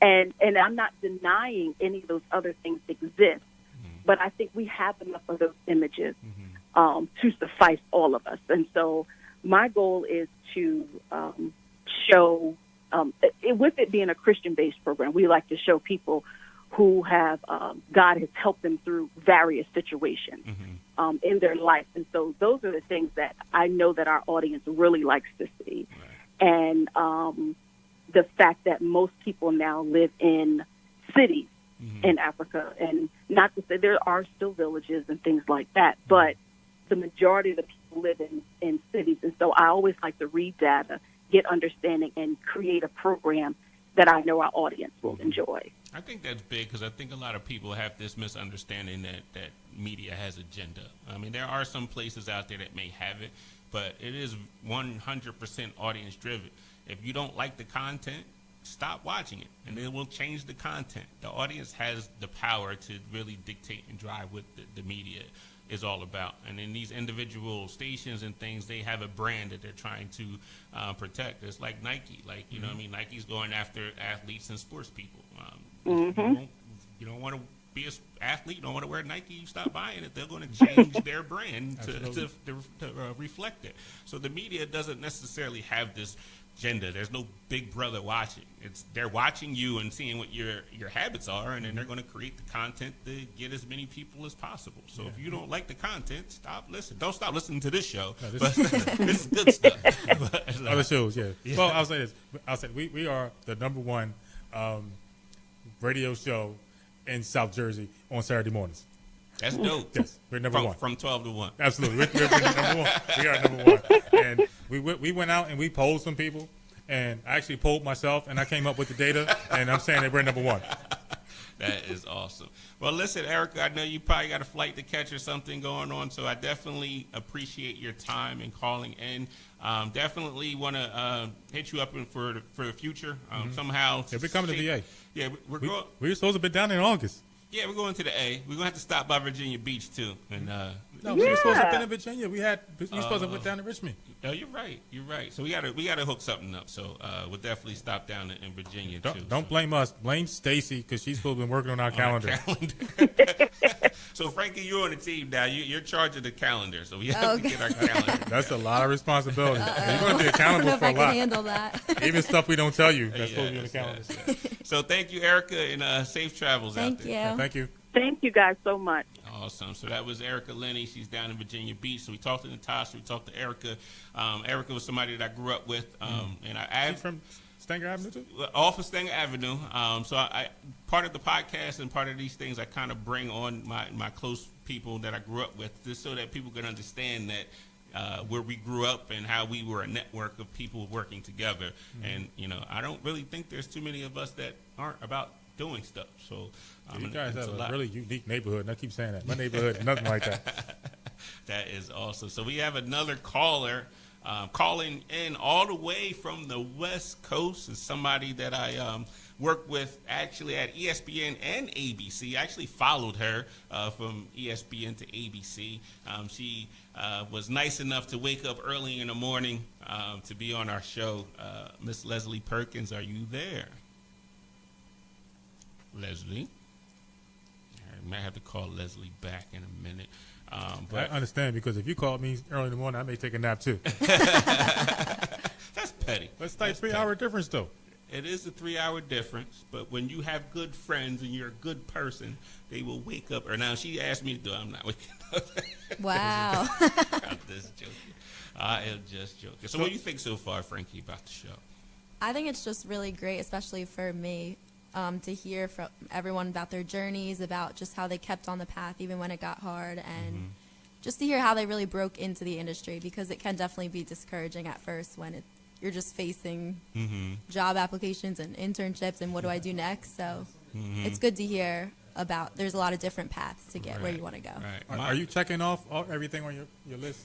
S9: And I'm not denying any of those other things exist, but I think we have enough of those images to suffice all of us. And so my goal is to show, with it being a Christian-based program, we like to show people who have, God has helped them through various situations in their life. And so those are the things that I know that our audience really likes to see. And the fact that most people now live in cities in Africa, and not to say there are still villages and things like that, but the majority of the people live in cities. And so I always like to read data, get understanding, and create a program that I know our audience will enjoy.
S2: I think that's big because I think a lot of people have this misunderstanding that media has agenda. I mean, there are some places out there that may have it, but it is 100% audience driven. If you don't like the content, stop watching it, and then we'll change the content. The audience has the power to really dictate and drive what the media is all about. And in these individual stations and things, they have a brand that they're trying to protect. It's like Nike. Like, you know what I mean? Nike's going after athletes and sports people. You don't want to be an athlete, you don't want to wear Nike, you stop buying it. They're going to change their brand to reflect it. So the media doesn't necessarily have this agenda. There's no big brother watching. They're watching you and seeing what your habits are, and then they're going to create the content to get as many people as possible. So if you don't like the content, stop listening. Don't stop listening to this show. No, this is good stuff.
S3: Other shows, yeah. Well, I'll say this. I'll say we are the number one radio show in South Jersey on Saturday mornings.
S2: That's dope.
S3: Yes, we're number one.
S2: From 12 to 1.
S3: Absolutely. We're number one. We are number one. And we went out and we polled some people, and I actually polled myself, and I came up with the data, and I'm saying that we're number one.
S2: That is awesome. Well, listen, Erica, I know you probably got a flight to catch or something going on, so I definitely appreciate your time and calling in. Definitely want to hit you up for the future somehow.
S3: Yeah, we're coming to the A.
S2: Yeah,
S3: we were supposed to be down in August.
S2: Yeah, we're going to the A. We're going to have to stop by Virginia Beach, too. And
S3: no, we were supposed to have been in Virginia. We were supposed to have went down to Richmond.
S2: No, you're right. You're right. So we gotta hook something up. So we'll definitely stop down in Virginia, too.
S3: Don't blame us. Blame Stacy, because she's supposed to be working on our calendar.
S2: So, Frankie, you're on the team now. You're in charge of the calendar, so we have to get our calendar.
S3: That's a lot of responsibility. You're going to be accountable for a lot.
S4: I can handle that.
S3: Even stuff we don't tell you. That's supposed to be on the calendar.
S2: So thank you, Erica, and safe travels out there.
S4: Thank you.
S3: Thank you.
S9: Thank you guys so much.
S2: Awesome. So that was Erica Lenny. She's down in Virginia Beach. So we talked to Natasha. We talked to Erica. Erica was somebody that I grew up with. And
S3: She's from Stanger Avenue too?
S2: Off of Stanger Avenue. So I part of the podcast and part of these things I kind of bring on my close people that I grew up with, just so that people can understand that where we grew up and how we were a network of people working together. And, I don't really think there's too many of us that aren't about doing stuff. So
S3: you guys have a really unique neighborhood, and I keep saying that. My neighborhood is nothing like that.
S2: That is awesome. So we have another caller calling in all the way from the West Coast. Is somebody that I worked with actually at ESPN and ABC. I actually followed her from ESPN to ABC. She was nice enough to wake up early in the morning to be on our show. Miss Leslie Perkins, are you there? Leslie? I might have to call Leslie back in a minute. But
S3: I understand, because if you called me early in the morning, I may take a nap too.
S2: That's petty.
S3: That's like 3-hour difference, though.
S2: It is a 3-hour difference, but when you have good friends and you're a good person, they will wake up. Or now she asked me to do it. I'm not waking up.
S4: Wow.
S2: I'm just joking. I am just joking. So what do you think so far, Frankie, about the show?
S4: I think it's just really great, especially for me, to hear from everyone about their journeys, about just how they kept on the path even when it got hard, and just to hear how they really broke into the industry, because it can definitely be discouraging at first when you're just facing job applications and internships and what do I do next. So it's good to hear about there's a lot of different paths to get where you want to go.
S2: Right.
S3: Are you checking off everything on your list?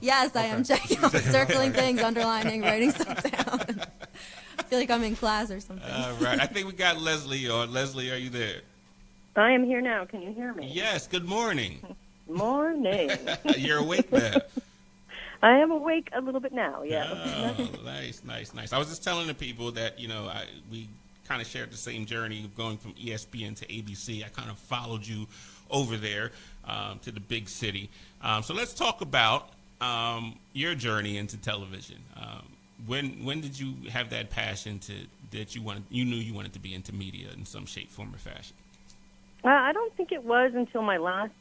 S4: Yes, I am checking off, circling things, underlining, writing stuff down. I feel like I'm in class or something.
S2: Right. I think we got Leslie on. Leslie, are you there?
S10: I am here now. Can you hear me?
S2: Yes. Good morning.
S10: Morning.
S2: You're awake now.
S10: I am awake a little bit now, yeah.
S2: Oh, nice. I was just telling the people that, we kind of shared the same journey of going from ESPN to ABC. I kind of followed you over there to the big city. So let's talk about your journey into television. When did you have that passion that you knew you wanted to be into media in some shape, form, or fashion?
S10: I don't think it was until my last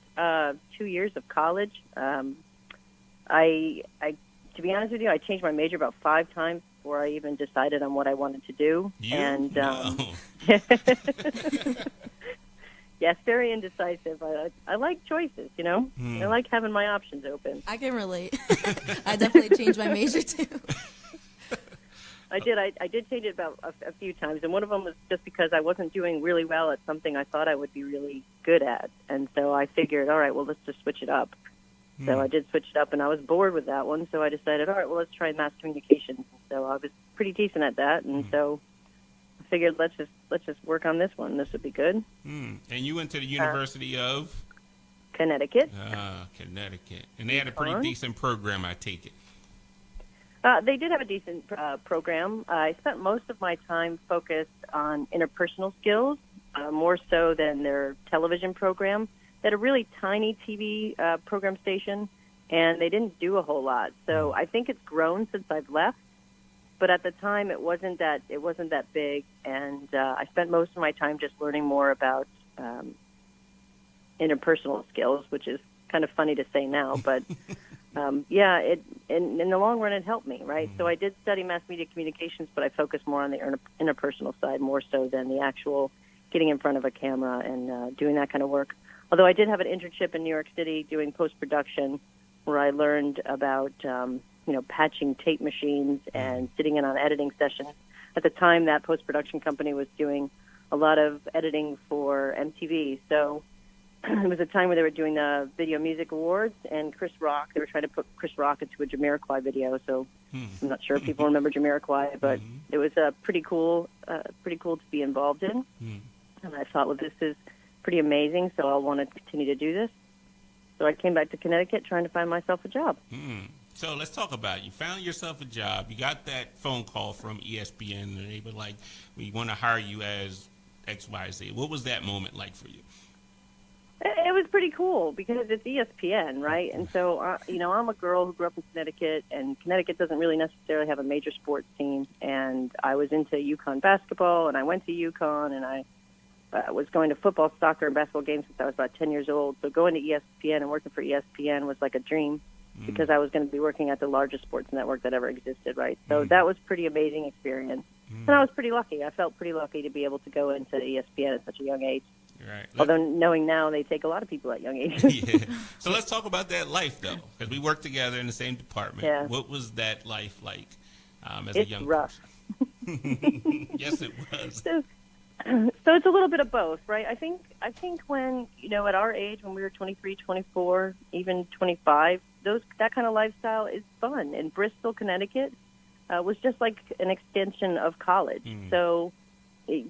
S10: 2 years of college. I to be honest with you, I changed my major about 5 times before I even decided on what I wanted to do. Yes, very indecisive. I like choices, I like having my options open.
S4: I can relate. I definitely changed my major too.
S10: I did. I did change it about a few times, and one of them was just because I wasn't doing really well at something I thought I would be really good at, and so I figured, all right, well, let's just switch it up. So I did switch it up, and I was bored with that one, so I decided, all right, well, let's try mass communications. So I was pretty decent at that, and so I figured let's just work on this one. This would be good.
S2: And you went to the University of
S10: Connecticut.
S2: Connecticut, and they had a pretty decent program, I take it.
S10: They did have a decent program. I spent most of my time focused on interpersonal skills, more so than their television program. They had a really tiny TV program station, and they didn't do a whole lot. So I think it's grown since I've left, but at the time it wasn't that big, and I spent most of my time just learning more about interpersonal skills, which is kind of funny to say now, but in the long run it helped me, right? So I did study mass media communications, but I focused more on the interpersonal side more so than the actual getting in front of a camera and doing that kind of work. Although I did have an internship in New York City doing post-production where I learned about, patching tape machines and sitting in on editing sessions. At the time, that post-production company was doing a lot of editing for MTV. So it was a time where they were doing the Video Music Awards, and Chris Rock, they were trying to put Chris Rock into a Jamiroquai video. So I'm not sure if people remember Jamiroquai, but it was pretty cool to be involved in. And I thought, well, this is pretty amazing, so I'll want to continue to do this. So I came back to Connecticut trying to find myself a job.
S2: So let's talk about it. You found yourself a job. You got that phone call from ESPN, and they were like, we want to hire you as XYZ. What was that moment like for you?
S10: It was pretty cool because it's ESPN, right? And so, I'm a girl who grew up in Connecticut, and Connecticut doesn't really necessarily have a major sports team. And I was into UConn basketball, and I went to UConn, and I was going to football, soccer, and basketball games since I was about 10 years old. So going to ESPN and working for ESPN was like a dream because I was going to be working at the largest sports network that ever existed, right? So that was pretty amazing experience. And I was pretty lucky. I felt pretty lucky to be able to go into ESPN at such a young age.
S2: Right.
S10: Although knowing now they take a lot of people at young ages.
S2: Yeah. So let's talk about that life, though, because we work together in the same department.
S10: Yeah.
S2: What was that life like as
S10: It's
S2: a young
S10: rough.
S2: person? Yes, it was.
S10: So it's a little bit of both, right? I think when, at our age, when we were 23, 24, even 25, that kind of lifestyle is fun. And Bristol, Connecticut was just like an extension of college. So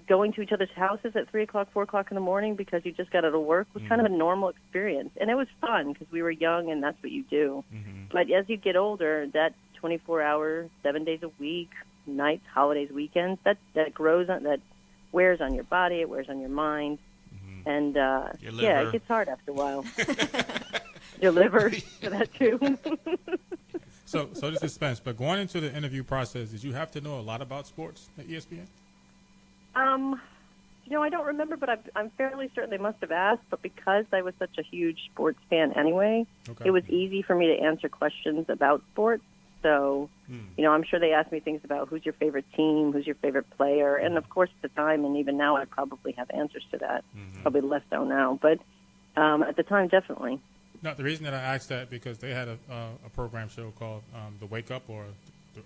S10: going to each other's houses at 3 o'clock, 4 o'clock in the morning because you just got out of work was kind of a normal experience. And it was fun because we were young and that's what you do. But as you get older, that 24-hour, 7 days a week, nights, holidays, weekends, that grows on, that wears on your body, it wears on your mind. And, it gets hard after a while. Your liver, for that too.
S3: So this is Spence, but going into the interview process, did you have to know a lot about sports at ESPN?
S10: I don't remember, but I'm fairly certain they must have asked. But because I was such a huge sports fan anyway, it was easy for me to answer questions about sports. So, I'm sure they asked me things about who's your favorite team, who's your favorite player. And, of course, at the time, and even now, I probably have answers to that. Probably less so now. But at the time, definitely.
S3: No, the reason that I asked that because they had a program show called The Wake Up or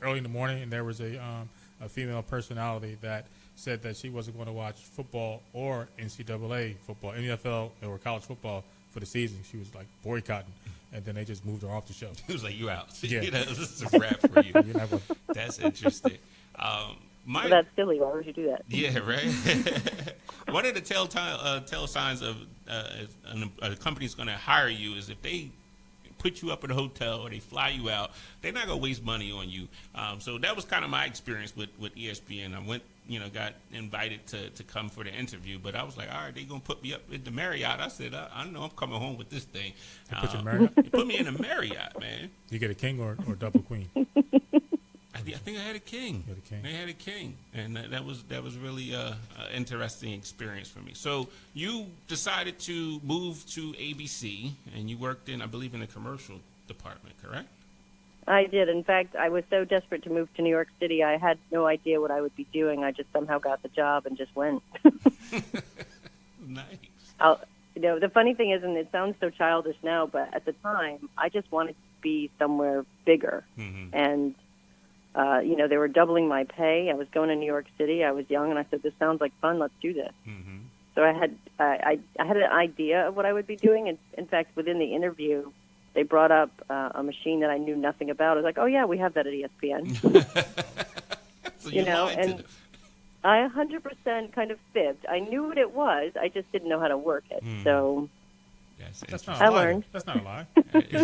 S3: Early in the Morning, and there was a female personality that said that she wasn't going to watch football or NCAA football, NFL or college football for the season. She was like boycotting, and then they just moved her off the show.
S2: He was like, "You out?
S3: Yeah.
S2: This is a wrap for you." That's interesting.
S10: That's silly. Why would you do that?
S2: Yeah, right. One of the tell signs of a company's going to hire you is if they put you up in a hotel or they fly you out, they're not going to waste money on you. So that was kind of my experience with ESPN. I went, got invited to come for the interview, but I was like, all right, they're going to put me up in the Marriott. I said, I know I'm coming home with this thing.
S3: They put you in Marriott?
S2: They put me in a Marriott, man.
S3: You get a king or double queen?
S2: I think I had a king.
S3: You had a king.
S2: I had a king, and that was really an interesting experience for me. So you decided to move to ABC, and you worked in, I believe, in the commercial department, correct?
S10: I did. In fact, I was so desperate to move to New York City, I had no idea what I would be doing. I just somehow got the job and just went.
S2: Nice.
S10: The funny thing is, and it sounds so childish now, but at the time, I just wanted to be somewhere bigger. And they were doubling my pay. I was going to New York City. I was young, and I said, "This sounds like fun. Let's do this." So I had an idea of what I would be doing. And in fact, within the interview, they brought up a machine that I knew nothing about. I was like, "Oh yeah, we have that at ESPN."
S2: So you lied to them.
S10: I 100% kind of fibbed. I knew what it was. I just didn't know how to work it. So.
S3: That's not a lie.
S10: learned.
S3: That's not a lie.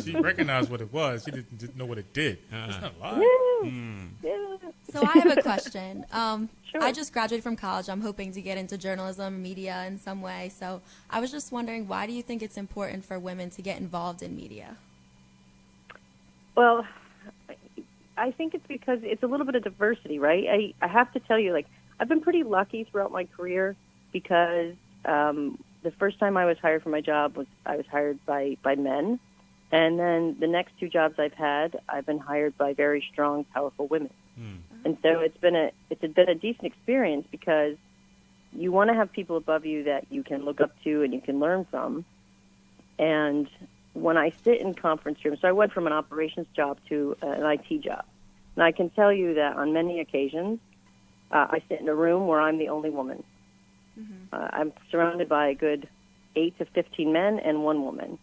S3: She recognized what it was. She didn't know what it did. That's not a lie.
S10: Yeah.
S4: So I have a question.
S10: Sure.
S4: I just graduated from college. I'm hoping to get into journalism, media in some way. So I was just wondering, why do you think it's important for women to get involved in media?
S10: Well, I think it's because it's a little bit of diversity, right? I have to tell you, I've been pretty lucky throughout my career because the first time I was hired for my job I was hired by men. And then the next two jobs I've been hired by very strong, powerful women. And so it's been a decent experience because you want to have people above you that you can look up to and you can learn from. And when I sit in conference rooms, so I went from an operations job to an IT job. And I can tell you that on many occasions, I sit in a room where I'm the only woman. I'm surrounded by a good 8 to 15 men and one woman.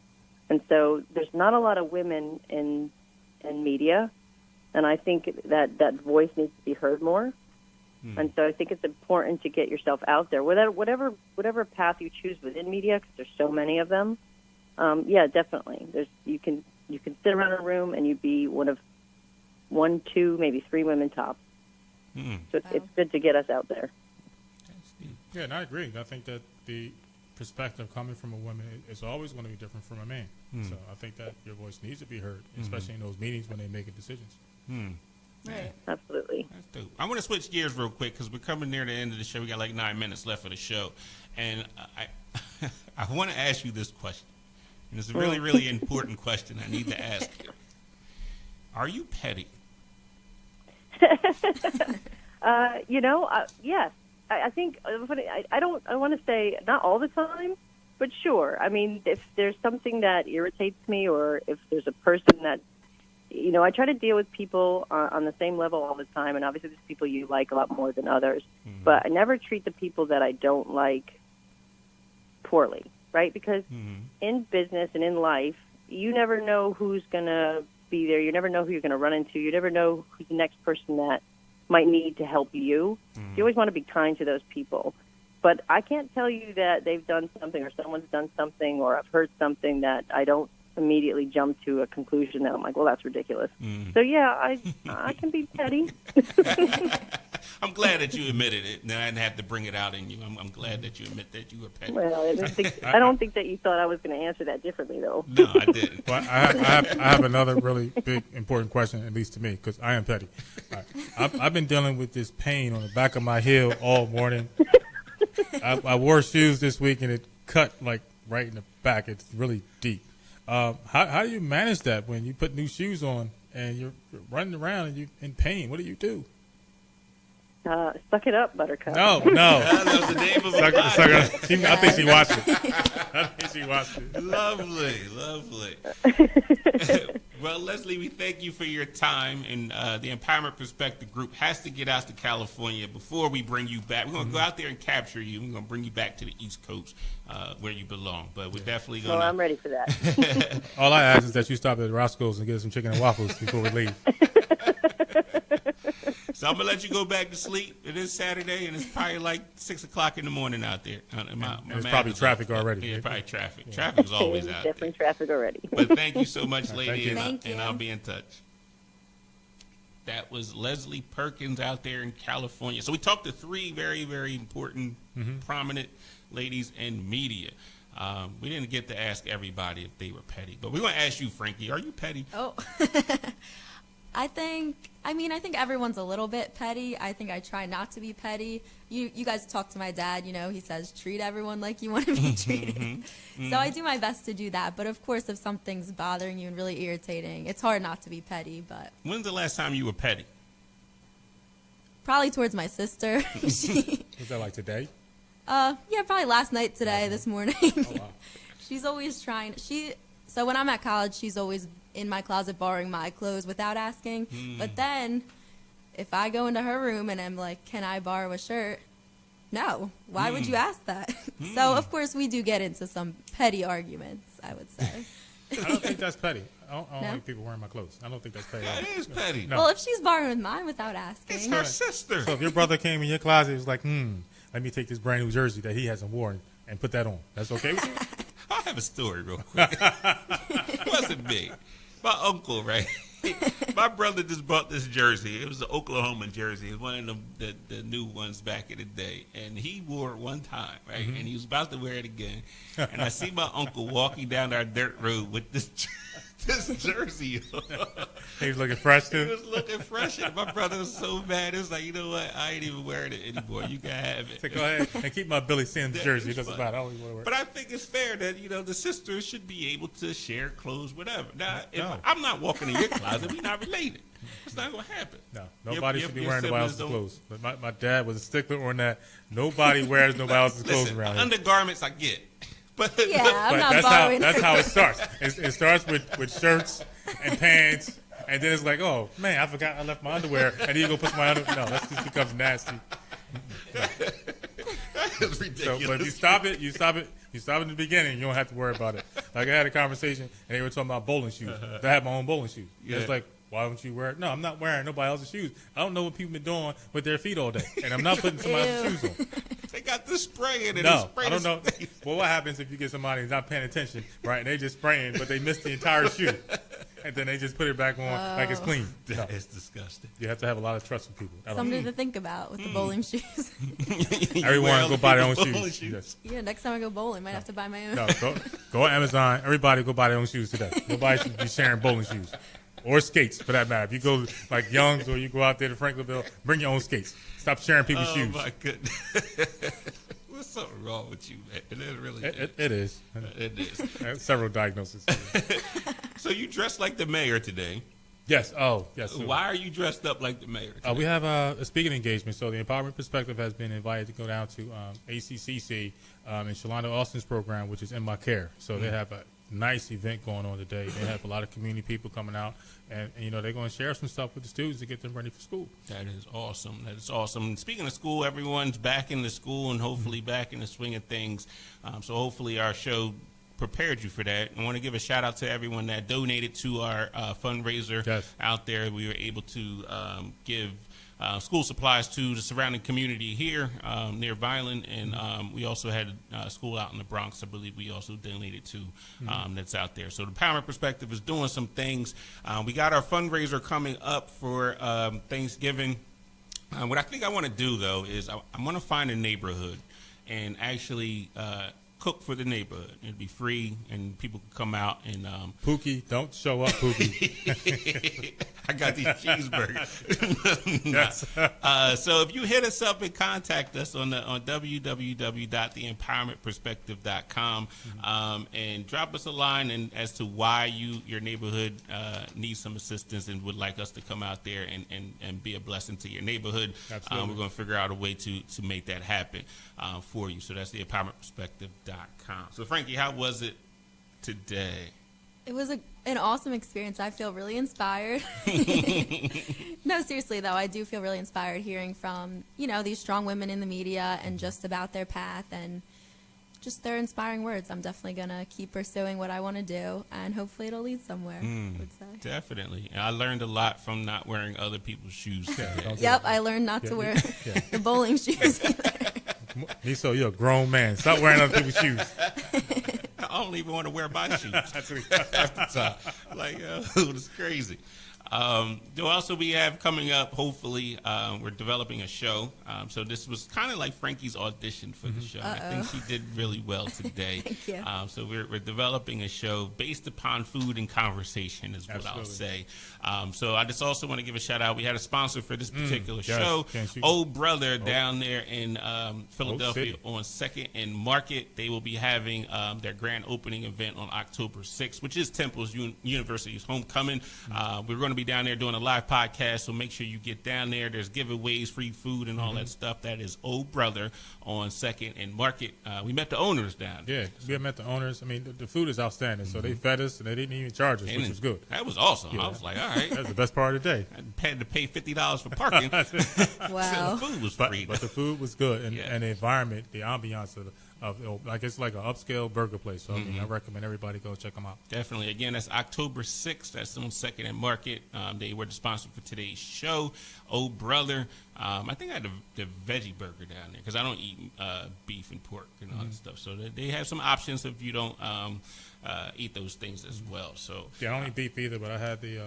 S10: And so there's not a lot of women in media, and I think that voice needs to be heard more. And so I think it's important to get yourself out there. Whatever path you choose within media, because there's so many of them, definitely. You can sit around a room and you'd be one of 1, 2, maybe 3 women top. So it's good to get us out there.
S3: Yeah, and I agree. I think that the perspective coming from a woman is always going to be different from a man. So I think that your voice needs to be heard, especially in those meetings when they're making decisions.
S4: Right.
S10: Absolutely.
S2: That's dope. I want to switch gears real quick because we're coming near the end of the show. We got like 9 minutes left of the show. And I want to ask you this question. And it's a really, really important question I need to ask you. Are you petty?
S10: Yes. I think I don't want to say not all the time, but sure. I mean, if there's something that irritates me, or if there's a person that, I try to deal with people on the same level all the time. And obviously, there's people you like a lot more than others. Mm-hmm. But I never treat the people that I don't like poorly, right? Because in business and in life, you never know who's going to be there. You never know who you're going to run into. You never know who's the next person that might need to help you. You always want to be kind to those people. But I can't tell you that they've done something or someone's done something or I've heard something that I don't immediately jump to a conclusion that I'm like, well, that's ridiculous. So, yeah, I can be petty.
S2: I'm glad that you admitted it, and I didn't have to bring it out in you. I'm glad that you admit that you were petty.
S10: Well, I don't think that you thought I was going to answer that differently, though.
S2: No, I didn't.
S3: Well, I have another really big, important question, at least to me, because I am petty. I've been dealing with this pain on the back of my heel all morning. I wore shoes this week, and it cut, like, right in the back. It's really deep. How do you manage that when you put new shoes on and you're running around and you're in pain? What do you do?
S10: Suck it up, Buttercup.
S3: No.
S2: That was the name of it.
S3: I think she watched it.
S2: Lovely. Well, Leslie, we thank you for your time, and the Empowerment Perspective Group has to get out to California before we bring you back. We're going to go out there and capture you. We're going to bring you back to the East Coast where you belong, but we're definitely going to...
S10: Well, I'm ready for that.
S3: All I ask is that you stop at Roscoe's and get us some chicken and waffles before we leave.
S2: So I'm going to let you go back to sleep. It is Saturday, and it's probably like 6 o'clock in the morning out there.
S3: There's probably traffic already.
S2: Yeah, probably traffic. Yeah. Traffic is always out
S10: definitely
S2: there.
S10: Traffic already.
S2: But thank you so much, lady,
S4: Thank you.
S2: and I'll be in touch. That was Leslie Perkins out there in California. So we talked to three very, very important, prominent ladies in media. We didn't get to ask everybody if they were petty, but we're going to ask you, Frankie, are you petty?
S4: Oh, I think everyone's a little bit petty. I think I try not to be petty. You guys talk to my dad, he says, treat everyone like you want to be treated. So I do my best to do that. But of course, if something's bothering you and really irritating, it's hard not to be petty. But
S2: when's the last time you were petty?
S4: Probably towards my sister.
S3: Was that like today?
S4: Yeah, probably last night, today, this morning. Oh, wow. She's always trying. So when I'm at college, she's always in my closet borrowing my clothes without asking. But then if I go into her room and I'm like, can I borrow a shirt? No. Why would you ask that? So, of course, we do get into some petty arguments, I would say.
S3: I don't think that's petty. I don't like people wearing my clothes. I don't think that's petty.
S2: That is petty.
S3: No.
S4: Well, if she's borrowing mine without asking.
S2: It's her sister.
S3: So if your brother came in your closet and was like, let me take this brand new jersey that he hasn't worn and put that on. That's okay with you?
S2: I have a story real quick. It wasn't me. My uncle, right? My brother just bought this jersey. It was the Oklahoma jersey. It was one of the new ones back in the day. And he wore it one time, right? And he was about to wear it again. And I see my uncle walking down our dirt road with this jersey on.
S3: He was looking fresh, too?
S2: He was looking fresh. And my brother was so mad. It was like, you know what? I ain't even wearing it anymore. You can have it.
S3: So go ahead and keep my Billy Sims jersey. It doesn't matter. I always want to wear it.
S2: But I think it's fair that, the sisters should be able to share clothes, whatever. Now, if I'm not walking in your closet, we're not related. It's not going to happen.
S3: No, nobody should be wearing nobody else's clothes. But my dad was a stickler on that. Nobody wears nobody else's clothes around here.
S2: Undergarments, I get. But
S4: I'm not borrowing.
S3: That's how it starts. It starts with shirts and pants, and then it's like, oh man, I forgot I left my underwear, and then you go put my underwear. No, that just becomes nasty.
S2: That is ridiculous.
S3: So, but if you stop it in the beginning, you don't have to worry about it. Like I had a conversation, and they were talking about bowling shoes. I have my own bowling shoes. Yeah. It's like, why don't you wear it? No, I'm not wearing nobody else's shoes. I don't know what people been doing with their feet all day, and I'm not putting somebody else's shoes on.
S2: They got this spray in it.
S3: No, I don't know. Well, what happens if you get somebody who's not paying attention, right? And they just spraying, but they missed the entire shoe, and then they just put it back on like it's clean.
S2: That is disgusting.
S3: You have to have a lot of trust in people.
S4: Something to think about with the bowling shoes.
S3: Everyone go buy their own shoes. Yes.
S4: Yeah, next time I go bowling, might have to buy my own.
S3: No, go on Amazon. Everybody go buy their own shoes today. Nobody should be sharing bowling shoes. or skates for that matter. If you go like Young's or you go out there to Franklinville, bring your own skates. Stop sharing people's shoes.
S2: Oh my goodness. What's something wrong with you, man? It really
S3: it is.
S2: It is.
S3: I have several diagnoses.
S2: So you dressed like the mayor today.
S3: Yes. Oh, yes. Sir.
S2: Why are you dressed up like the mayor today?
S3: We have a speaking engagement. So the Empowerment Perspective has been invited to go down to ACCC in Shalonda Austin's program, which is In My Care. So they have a nice event going on today. They have a lot of community people coming out, and you know they're going to share some stuff with the students to get them ready for school.
S2: That is awesome. That is awesome. And speaking of school, everyone's back in the school and hopefully back in the swing of things. So hopefully our show prepared you for that. I want to give a shout out to everyone that donated to our fundraiser out there. We were able to give school supplies to the surrounding community here near Violin, and we also had a school out in the Bronx, I believe we also donated to, that's out there. So the Empowerment Perspective is doing some things. We got our fundraiser coming up for Thanksgiving. What I think I want to do, though, is I want to find a neighborhood and actually cook for the neighborhood. It'd be free, and people could come out and
S3: Pookie, don't show up, Pookie.
S2: I got these cheeseburgers.
S3: Yes.
S2: So if you hit us up and contact us on www.theempowermentperspective.com and drop us a line as to why your neighborhood needs some assistance and would like us to come out there and be a blessing to your neighborhood. We're going to figure out a way to make that happen for you. So that's theempowermentperspective.com. So Frankie, how was it today?
S4: It was an awesome experience. I feel really inspired. No, seriously, though, I do feel really inspired hearing from, these strong women in the media and just about their path and just their inspiring words. I'm definitely going to keep pursuing what I want to do, and hopefully it'll lead somewhere, I would say.
S2: Definitely. I learned a lot from not wearing other people's shoes.
S4: Yep, I learned not to wear the bowling shoes either.
S3: Miso, you're a grown man. Stop wearing other people's shoes.
S2: I don't even want to wear my shoes half the time. Like, it's crazy. Also, we have coming up, hopefully, we're developing a show. So this was kind of like Frankie's audition for the show. I think she did really well today.
S4: Thank you.
S2: So we're developing a show based upon food and conversation is what I'll say. So I just also want to give a shout out. We had a sponsor for this particular show, Oh Brother, down there in Philadelphia on 2nd and Market. They will be having their grand opening event on October 6th, which is Temple's University's homecoming. We're going to be down there doing a live podcast, so make sure you get down there. There's giveaways, free food, and all that stuff. That is Oh Brother on 2nd and Market. We met the owners down there.
S3: Yeah, we met the owners. I mean, the food is outstanding, so they fed us, and they didn't even charge us, which was good.
S2: That was awesome. I was like, all right.
S3: That's the best part of the day.
S2: I had to pay $50 for parking.
S4: Wow.
S2: So the food was free.
S3: But the food was good, and the environment, the ambiance of like it's like an upscale burger place. So I mean, I recommend everybody go check them out.
S2: Definitely. Again, that's October 6th. That's on 2nd and Market. They were the sponsor for today's show. Oh Brother. I think I had the veggie burger down there because I don't eat beef and pork and all that stuff. So they have some options if you don't eat those things as well. So
S3: yeah, I don't eat beef either, but I had the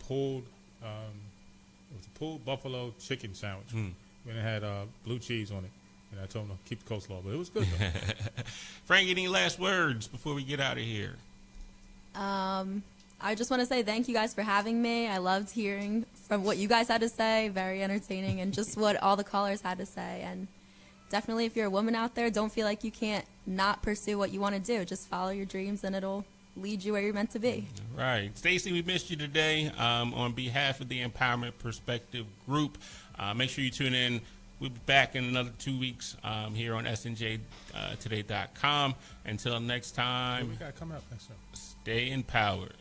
S3: pulled it was a pulled buffalo chicken sandwich. And it had blue cheese on it. And I told him to keep the coleslaw, but it was good, though.
S2: Frank, any last words before we get out of here?
S4: I just want to say thank you guys for having me. I loved hearing from what you guys had to say. Very entertaining, and just what all the callers had to say. And definitely, if you're a woman out there, don't feel like you can't not pursue what you want to do. Just follow your dreams, and it'll lead you where you're meant to be.
S2: Right. Stacey, we missed you today. On behalf of the Empowerment Perspective Group, make sure you tune in. We'll be back in another 2 weeks here on snjtoday.com. Until next time,
S3: we got coming up next time.
S2: Stay empowered.